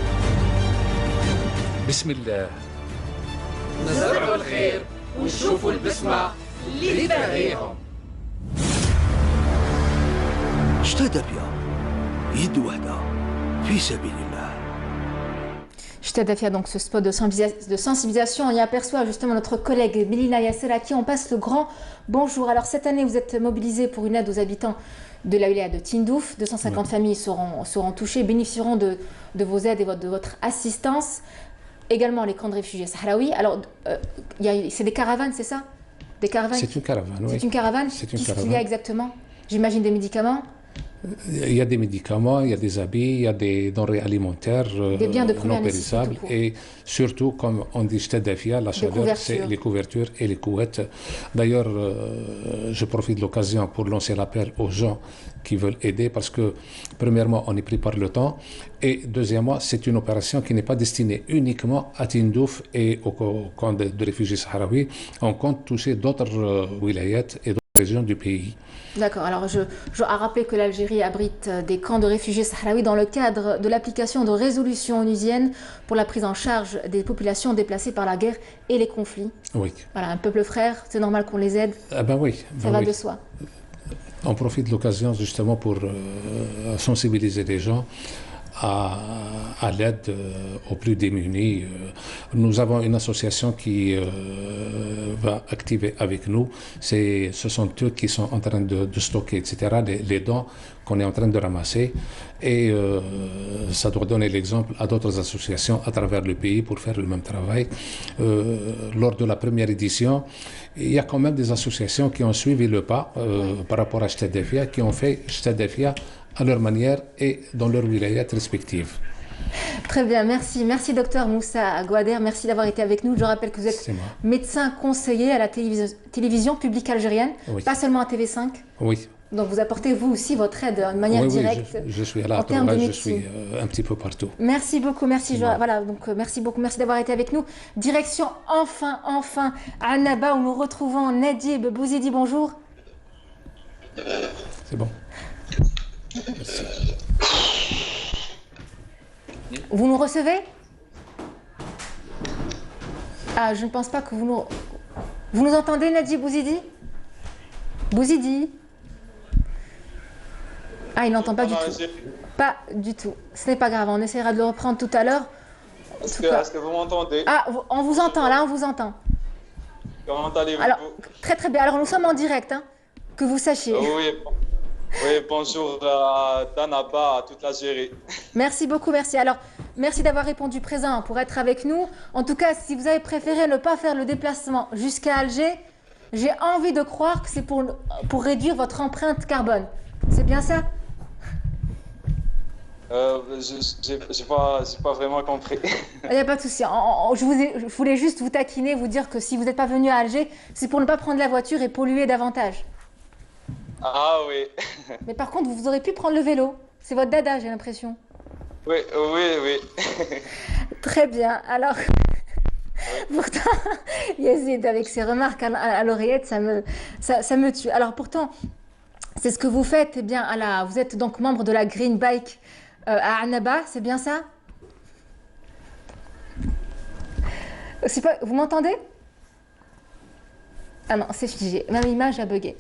بسم الله نزرعوا الخير ونشوفوا البسمة اللي تباهيهم. اجتهد فيها يد وحده في سبيل الله. Jdafia, donc ce spot de sensibilisation, on y aperçoit justement notre collègue Melina Yasser à qui on passe le grand bonjour. Alors cette année, vous êtes mobilisés pour une aide aux habitants de la wilaya de Tindouf. 250 familles seront touchées, bénéficieront de vos aides et de votre assistance. Également les camps de réfugiés sahraouis. Alors, c'est des caravanes, c'est ça? Des caravanes? C'est une caravane, oui. C'est une caravane? Qu'est-ce qu'il y a exactement? J'imagine des médicaments? Il y a des médicaments, il y a des habits, il y a des denrées alimentaires non périssables et surtout, comme on dit, la chaleur, c'est les couvertures et les couettes. D'ailleurs, je profite de l'occasion pour lancer l'appel aux gens qui veulent aider parce que, premièrement, on est pris par le temps et deuxièmement, c'est une opération qui n'est pas destinée uniquement à Tindouf et au camp de réfugiés sahraouis. On compte toucher d'autres wilayats et d'autres régions du pays. D'accord, alors je rappelle que l'Algérie abrite des camps de réfugiés sahraouis dans le cadre de l'application de résolutions onusiennes pour la prise en charge des populations déplacées par la guerre et les conflits. Oui. Voilà, un peuple frère, c'est normal qu'on les aide. Ah ben oui. Ça va de soi. On profite de l'occasion justement pour sensibiliser les gens à l'aide aux plus démunis. Nous avons une association qui va activer avec nous. Ce sont eux qui sont en train de stocker, etc., les dons qu'on est en train de ramasser. Et ça doit donner l'exemple à d'autres associations à travers le pays pour faire le même travail. Lors de la première édition, il y a quand même des associations qui ont suivi le pas par rapport à Jdafia, qui ont fait Jdafia à leur manière et dans leur wilayat respective. Très bien, merci. Merci docteur Moussa Gouader, merci d'avoir été avec nous. Je rappelle que vous êtes médecin conseiller à la télévision publique algérienne, pas seulement à TV5. Oui. Donc vous apportez vous aussi votre aide de manière directe. Je suis à la Toura, je suis un petit peu partout. Merci beaucoup, merci. Voilà, donc merci beaucoup, merci d'avoir été avec nous. Direction enfin, Annaba où nous retrouvons Nadib Bouzidi, bonjour. C'est bon. Merci. Vous nous recevez? Ah, je ne pense pas que vous nous... Vous nous entendez, Nadib Bouzidi? Bouzidi? Ah, il n'entend pas du tout. Pas du tout. Ce n'est pas grave, on essaiera de le reprendre tout à l'heure. Est-ce que vous m'entendez? Ah, on vous entend, là, on vous entend. Comment allez-vous? Alors, très très bien. Alors, nous sommes en direct, hein, que vous sachiez. Oui, bonjour à Danaba, à toute l'Algérie. Merci beaucoup, merci. Alors, merci d'avoir répondu présent pour être avec nous. En tout cas, si vous avez préféré ne pas faire le déplacement jusqu'à Alger, j'ai envie de croire que c'est pour réduire votre empreinte carbone. C'est bien ça? J'ai pas vraiment compris. Il n'y a pas de souci. Je voulais juste vous taquiner, vous dire que si vous n'êtes pas venu à Alger, c'est pour ne pas prendre la voiture et polluer davantage. Ah oui. Mais par contre, vous aurez pu prendre le vélo. C'est votre dada, j'ai l'impression. Oui. Très bien. Alors, pourtant, Yazid, avec ses remarques à l'oreillette, ça me tue. Alors pourtant, c'est ce que vous faites. Eh bien, vous êtes donc membre de la Green Bike à Annaba, c'est bien ça? Vous m'entendez? Ah non, c'est figé. Même image a bugué.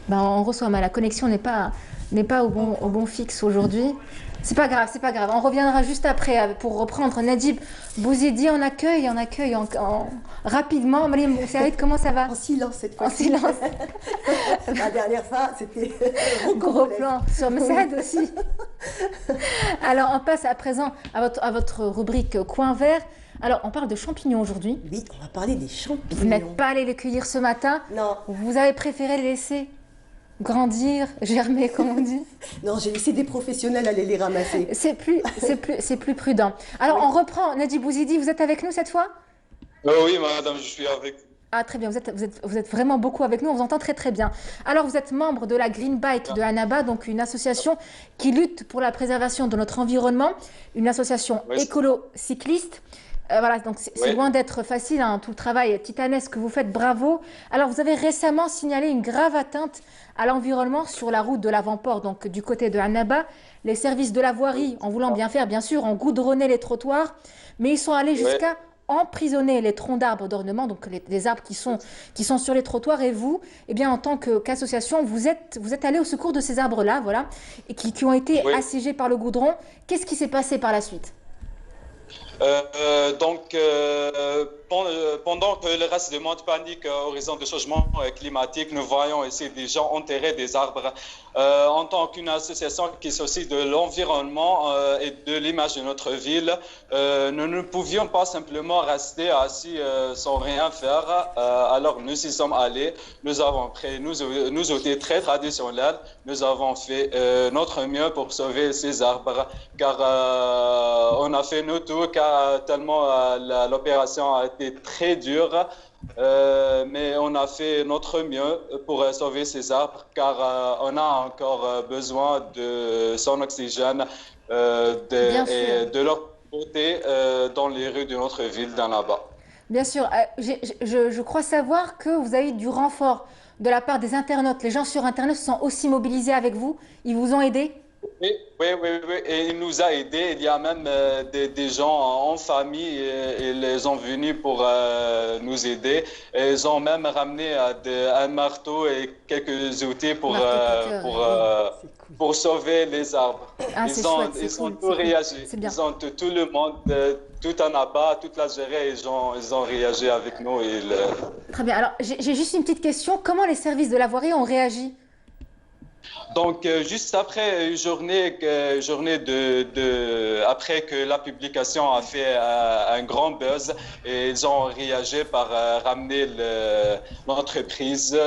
Ben, on reçoit mal. La connexion n'est pas au bon fixe aujourd'hui. C'est pas grave. On reviendra juste après pour reprendre Nadib Bouzidi en accueil rapidement. Mariam Boussaïd, comment ça va? En silence cette fois. En silence. La dernière fois, c'était gros plan sur Messaïd aussi. Alors, on passe à présent à votre rubrique Coin vert. Alors, on parle de champignons aujourd'hui. Oui, on va parler des champignons. Vous n'êtes pas allé les cueillir ce matin? Non. Vous avez préféré les laisser grandir, germer, comme on dit? Non, j'ai laissé des professionnels aller les ramasser. C'est plus prudent. Alors, on reprend. Nadib Bouzidi, vous êtes avec nous cette fois? Oui, madame, je suis avec vous. Ah, très bien. Vous êtes vraiment beaucoup avec nous. On vous entend très, très bien. Alors, vous êtes membre de la Green Bike de Annaba, donc une association qui lutte pour la préservation de notre environnement, une association écolo-cycliste. Voilà, donc c'est loin d'être facile, hein, tout le travail titanesque que vous faites, bravo. Alors, vous avez récemment signalé une grave atteinte à l'environnement sur la route de l'avant-port, donc du côté de Annaba. Les services de la voirie, en voulant bien faire, bien sûr, ont goudronné les trottoirs, mais ils sont allés jusqu'à emprisonné les troncs d'arbres d'ornement, donc les arbres qui sont sur les trottoirs. Et vous, eh bien, en tant qu'association, vous êtes allé au secours de ces arbres-là, voilà, et qui ont été assiégés par le goudron. Qu'est-ce qui s'est passé par la suite? Pendant que le reste du monde panique au raison du changement climatique, nous voyons ici des gens enterrer des arbres. En tant qu'une association qui s'associe de l'environnement et de l'image de notre ville, nous ne pouvions pas simplement rester assis sans rien faire. Alors nous y sommes allés, nous avons pris nos outils très traditionnels, nous avons fait notre mieux pour sauver ces arbres, car on a fait nous tout, car tellement l'opération a été très dure, mais on a fait notre mieux pour sauver ces arbres, car on a encore besoin de son oxygène et de leur beauté dans les rues de notre ville d'Annaba. Bien sûr, je crois savoir que vous avez eu du renfort de la part des internautes. Les gens sur Internet se sont aussi mobilisés avec vous, ils vous ont aidé? Oui, et il nous a aidés. Il y a même des gens en famille, ils sont venus pour nous aider. Et ils ont même ramené un marteau et quelques outils pour sauver les arbres. Ah, ils ont tout réagi. Ils ont tout le monde, tout Annaba, toute l'Algérie, ils ont réagi avec nous. Très bien. Alors, j'ai juste une petite question. Comment les services de la voirie ont réagi? Donc, juste après une journée après que la publication a fait un grand buzz, et ils ont réagi par ramener l'entreprise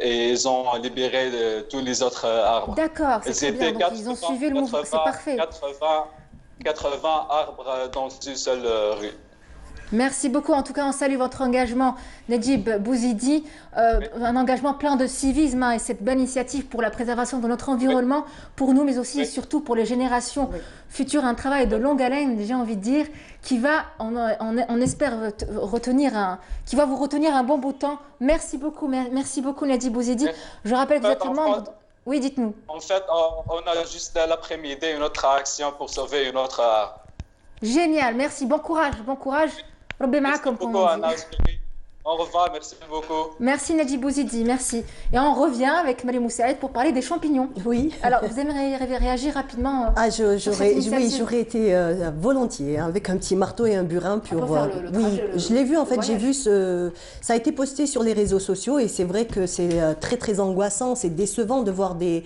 et ils ont libéré tous les autres arbres. D'accord, c'est très bien. Donc, ils ont suivi le mouvement, c'est parfait. 80 arbres dans une seule rue. Merci beaucoup. En tout cas, on salue votre engagement, Nedjib Bouzidi, un engagement plein de civisme et cette belle initiative pour la préservation de notre environnement, pour nous, mais aussi et surtout pour les générations futures. Un travail de longue haleine, j'ai envie de dire, qui va, on espère, qui va vous retenir un bon bout de temps. Merci beaucoup, Nedjib Bouzidi. Je rappelle que vous êtes le membre... Oui, dites-nous. En fait, on a juste l'après-midi une autre action pour sauver une autre arbre. Génial, merci, bon courage, bon courage. Merci beaucoup, Anna. Au revoir, merci beaucoup. Merci Nedjib Bouzidi, merci. Et on revient avec Marie Moussaïd pour parler des champignons. Oui. Alors, vous aimeriez réagir rapidement j'aurais été volontiers, avec un petit marteau et un burin pour... je l'ai vu, en fait, j'ai vu ça a été posté sur les réseaux sociaux et c'est vrai que c'est très, très angoissant, c'est décevant de voir des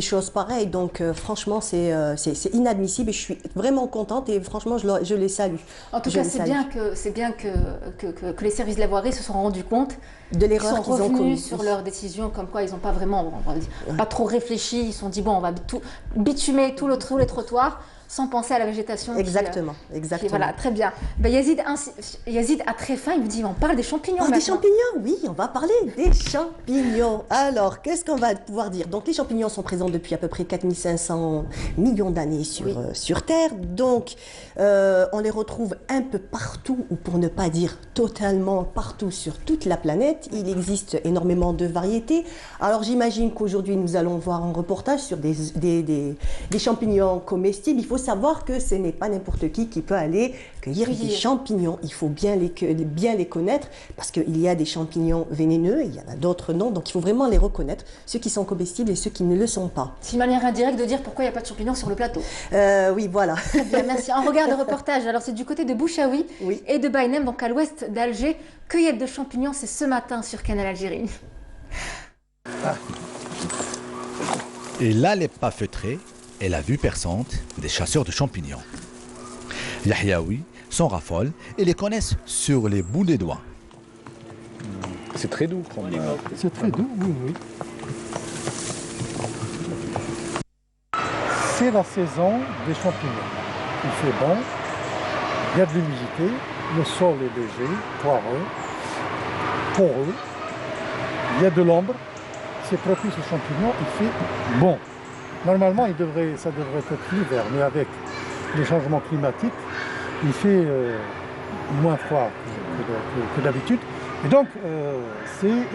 choses pareilles. Donc, franchement, c'est inadmissible et je suis vraiment contente et franchement, je les salue. En tout cas, c'est bien que les services de la voirie se sont rendus compte de l'erreur qu'ils ont commise sur leur décision, comme quoi ils n'ont pas vraiment, pas trop réfléchi. Ils se sont dit bon, on va bitumer tous les trottoirs sans penser à la végétation. Exactement. Voilà, très bien. Ben, Yazid a très faim, il vous dit on parle des champignons. Des champignons, oui, on va parler des champignons. Alors, qu'est-ce qu'on va pouvoir dire? Donc, les champignons sont présents depuis à peu près 4500 millions d'années sur Terre. Donc, on les retrouve un peu partout, ou pour ne pas dire totalement partout sur toute la planète. Il existe énormément de variétés. Alors, j'imagine qu'aujourd'hui, nous allons voir un reportage sur des champignons comestibles. Il faut savoir que ce n'est pas n'importe qui peut aller cueillir des champignons. Il faut bien les connaître parce qu'il y a des champignons vénéneux, il y en a d'autres non. Donc, il faut vraiment les reconnaître, ceux qui sont comestibles et ceux qui ne le sont pas. C'est une manière indirecte de dire pourquoi il n'y a pas de champignons sur le plateau. Oui, voilà. Très bien, merci. On regarde le reportage. Alors, c'est du côté de Bouchaoui et de Baïnem, donc à l'ouest d'Alger. Cueillette de champignons, c'est ce matin sur Canal Algérie. Et là, les pas feutrés et la vue perçante des chasseurs de champignons. Yahyaoui s'en raffole et les connaissent sur les bouts des doigts. C'est très doux. C'est très doux, oui. C'est la saison des champignons. Il fait bon, il y a de l'humidité, le sol est léger, poireux, poreux, il y a de l'ombre, c'est propice aux champignons, il fait bon. Normalement, ça devrait être l'hiver, mais avec les changements climatiques, il fait moins froid que d'habitude. Et donc, c'est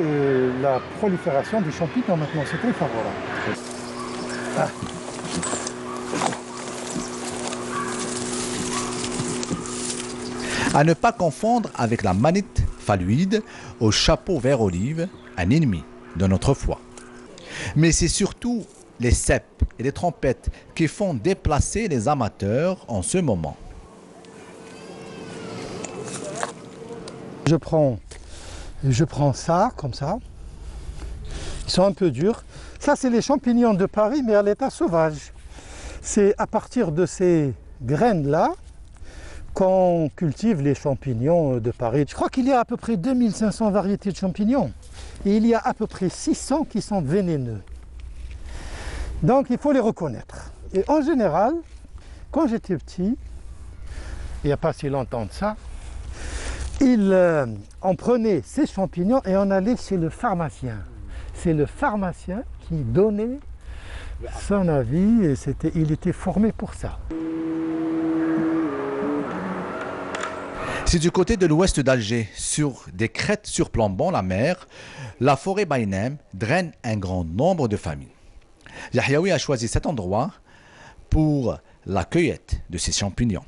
la prolifération des champignons maintenant, c'est très favorable. À ne pas confondre avec la manite phalloïde au chapeau vert olive, un ennemi de notre foi. Mais c'est surtout les cèpes et les trompettes qui font déplacer les amateurs en ce moment. Je prends ça, comme ça. Ils sont un peu durs. Ça, c'est les champignons de Paris, mais à l'état sauvage. C'est à partir de ces graines-là qu'on cultive les champignons de Paris. Je crois qu'il y a à peu près 2500 variétés de champignons. Et il y a à peu près 600 qui sont vénéneux. Donc il faut les reconnaître. Et en général, quand j'étais petit, il n'y a pas si longtemps de ça, on prenait ces champignons et on allait chez le pharmacien. C'est le pharmacien qui donnait son avis et il était formé pour ça. C'est du côté de l'ouest d'Alger, sur des crêtes surplombant la mer, la forêt Baïnem draine un grand nombre de familles. Yahyaoui a choisi cet endroit pour la cueillette de ces champignons.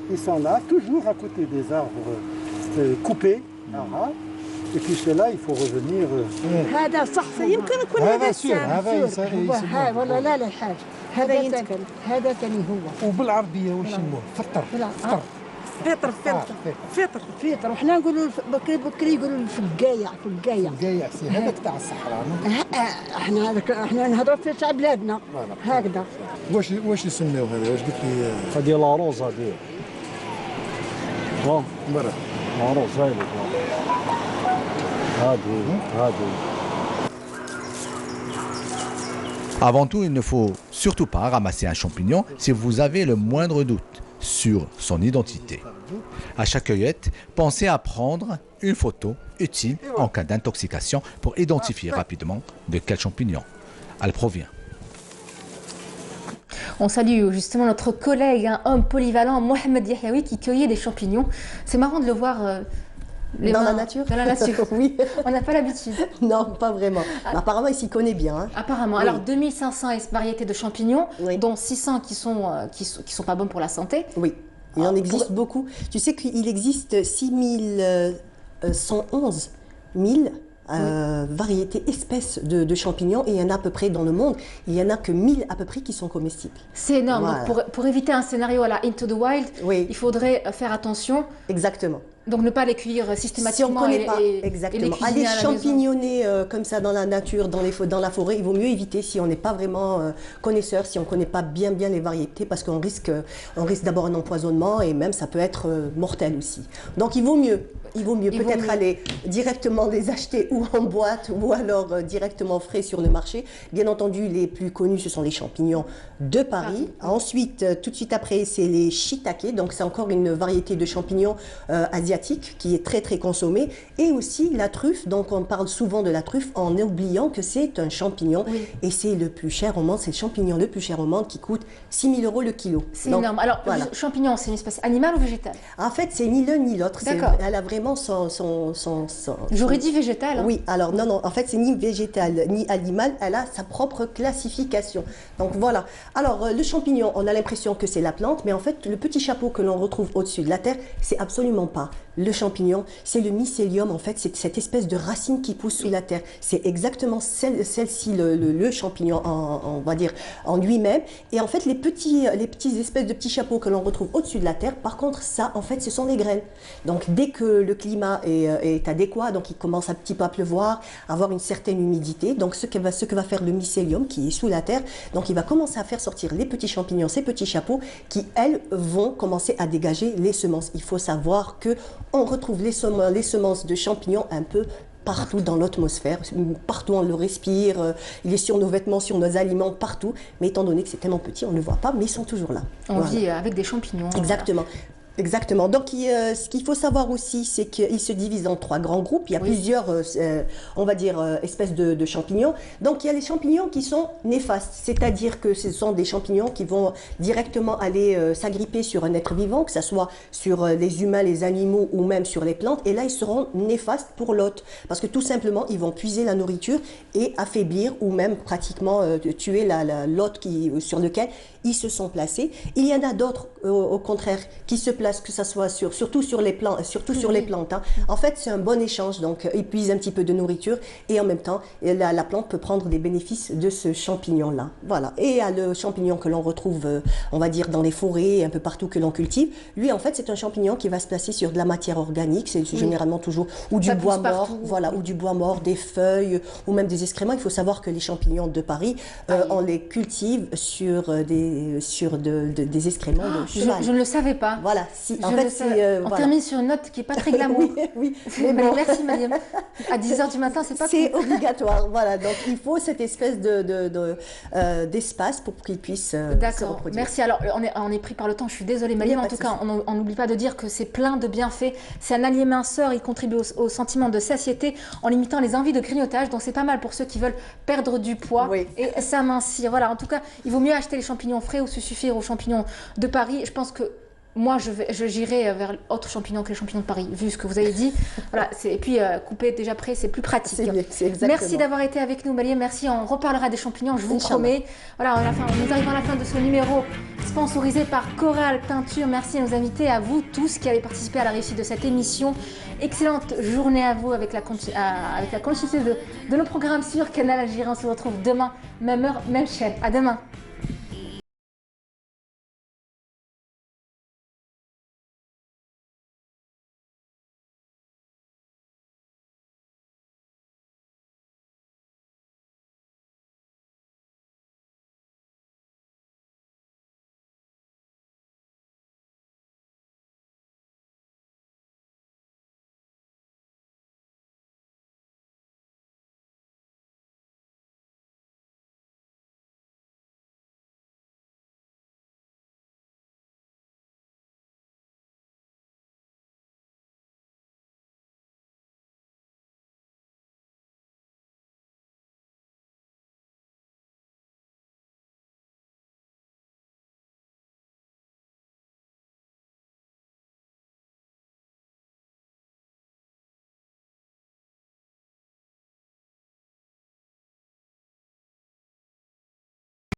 Ils sont là, toujours à côté des arbres coupés. Et puis ceux-là, il faut revenir. هذا صح يمكن يكون هذا سام والله لا لا حاج هذا ينتكل هذا ثاني هو وبالعربيه واش يسموه فطر فطر فطر وحنا نقولوا بكري يقولوا الفقايع فقايع سي هذاك تاع الصحراء احنا نهضروا في تاع بلادنا هكذا واش يسميوه هذا واش قلت لي هذه لا روز هذه برا لا روز Avant tout, il ne faut surtout pas ramasser un champignon si vous avez le moindre doute sur son identité. À chaque cueillette, pensez à prendre une photo utile en cas d'intoxication pour identifier rapidement de quel champignon elle provient. On salue justement notre collègue, un homme polyvalent, Mohamed Yahyaoui, qui cueillait des champignons. C'est marrant de le voir dans la nature. Dans la nature, oui. On n'a pas l'habitude. Non, pas vraiment. Mais apparemment, il s'y connaît bien. Hein. Apparemment. Oui. Alors, 2500 variétés de champignons, dont 600 qui sont pas bonnes pour la santé. Oui, il en existe beaucoup. Tu sais qu'il existe 6111 000 variétés, espèces de champignons, et il y en a à peu près dans le monde, il n'y en a que 1000 à peu près qui sont comestibles. C'est énorme. Voilà. Donc pour éviter un scénario à la Into the Wild, il faudrait faire attention. Exactement. Donc ne pas les cueillir systématiquement. Si on ne connaît pas, exactement. Aller champignoner comme ça dans la nature, dans la forêt, il vaut mieux éviter si on n'est pas vraiment connaisseur, si on ne connaît pas bien les variétés, parce qu'on risque d'abord un empoisonnement et même ça peut être mortel aussi. Donc il vaut mieux peut-être aller directement les acheter ou en boîte ou alors directement frais sur le marché. Bien entendu, les plus connus, ce sont les champignons de Paris. Ensuite, tout de suite après, c'est les shiitake. Donc, c'est encore une variété de champignons asiatiques qui est très, très consommée. Et aussi la truffe. Donc, on parle souvent de la truffe en oubliant que c'est un champignon. Oui. Et c'est le plus cher au monde. C'est le champignon le plus cher au monde qui coûte 6 000 € le kilo. C'est énorme. Alors, voilà. Le champignon, c'est une espèce animale ou végétale? En fait, c'est ni l'un ni l'autre. D'accord. Elle a vraiment J'aurais dit végétal. Hein. Oui, alors non, en fait, c'est ni végétal ni animal, elle a sa propre classification. Donc voilà. Alors, le champignon, on a l'impression que c'est la plante, mais en fait, le petit chapeau que l'on retrouve au-dessus de la terre, c'est absolument pas le champignon, c'est le mycélium, en fait, c'est cette espèce de racine qui pousse sous la terre. C'est exactement celle-ci, le champignon, on va dire, en lui-même. Et en fait, les petites espèces de petits chapeaux que l'on retrouve au-dessus de la terre, par contre, ça, en fait, ce sont les graines. Donc, dès que le climat est adéquat, donc il commence un petit peu à pleuvoir, à avoir une certaine humidité, donc ce que va faire le mycélium qui est sous la terre, donc il va commencer à faire sortir les petits champignons, ces petits chapeaux, qui, elles, vont commencer à dégager les semences. Il faut savoir que on retrouve les semences de champignons un peu partout dans l'atmosphère, partout on le respire, il est sur nos vêtements, sur nos aliments, partout, mais étant donné que c'est tellement petit, on ne le voit pas, mais ils sont toujours là. On vit avec des champignons. Exactement. Voilà. Exactement. Donc, ce qu'il faut savoir aussi, c'est qu'il se divise en 3 grands groupes. Il y a plusieurs, on va dire, espèces de champignons. Donc, il y a les champignons qui sont néfastes, c'est-à-dire que ce sont des champignons qui vont directement aller s'agripper sur un être vivant, que ce soit sur les humains, les animaux ou même sur les plantes. Et là, ils seront néfastes pour l'hôte, parce que tout simplement, ils vont puiser la nourriture et affaiblir ou même pratiquement tuer l'hôte sur lequel ils se sont placés. Il y en a d'autres, au contraire, qui se placent place, que ça soit surtout sur les plantes. Hein. En fait, c'est un bon échange, donc ils puisent un petit peu de nourriture et en même temps, la plante peut prendre des bénéfices de ce champignon-là. Voilà. Et le champignon que l'on retrouve, on va dire, dans les forêts, un peu partout que l'on cultive, lui, en fait, c'est un champignon qui va se placer sur de la matière organique, c'est généralement toujours, ou du bois mort, voilà, ou du bois mort, des feuilles, ou même des excréments. Il faut savoir que les champignons de Paris, on les cultive sur des excréments de cheval. Je ne le savais pas. Voilà. Si, en fait, on termine sur une note qui n'est pas très glamour. oui. Merci Mariam. À 10h du matin, c'est pas C'est obligatoire. Voilà. Donc il faut cette espèce d'espace pour qu'ils puissent se reproduire. Merci. Alors on est pris par le temps. Je suis désolée Mariam. En tout cas, on n'oublie pas de dire que c'est plein de bienfaits. C'est un allié minceur. Il contribue au sentiment de satiété en limitant les envies de grignotage. Donc c'est pas mal pour ceux qui veulent perdre du poids et s'amincir. Voilà. En tout cas, il vaut mieux acheter les champignons frais ou se suffire aux champignons de Paris. Je pense que moi, j'irai vers autre champignon que les champignons de Paris, vu ce que vous avez dit. Voilà, et puis couper déjà prêt, c'est plus pratique. C'est exactement. Merci d'avoir été avec nous, Mariam. Merci, on reparlera des champignons, je vous promets. Voilà, nous arrivons à la fin de ce numéro sponsorisé par Coral Teinture. Merci à nos invités, à vous tous qui avez participé à la réussite de cette émission. Excellente journée à vous avec la continuité de nos programmes sur Canal Algérien. On se retrouve demain, même heure, même chaîne. À demain.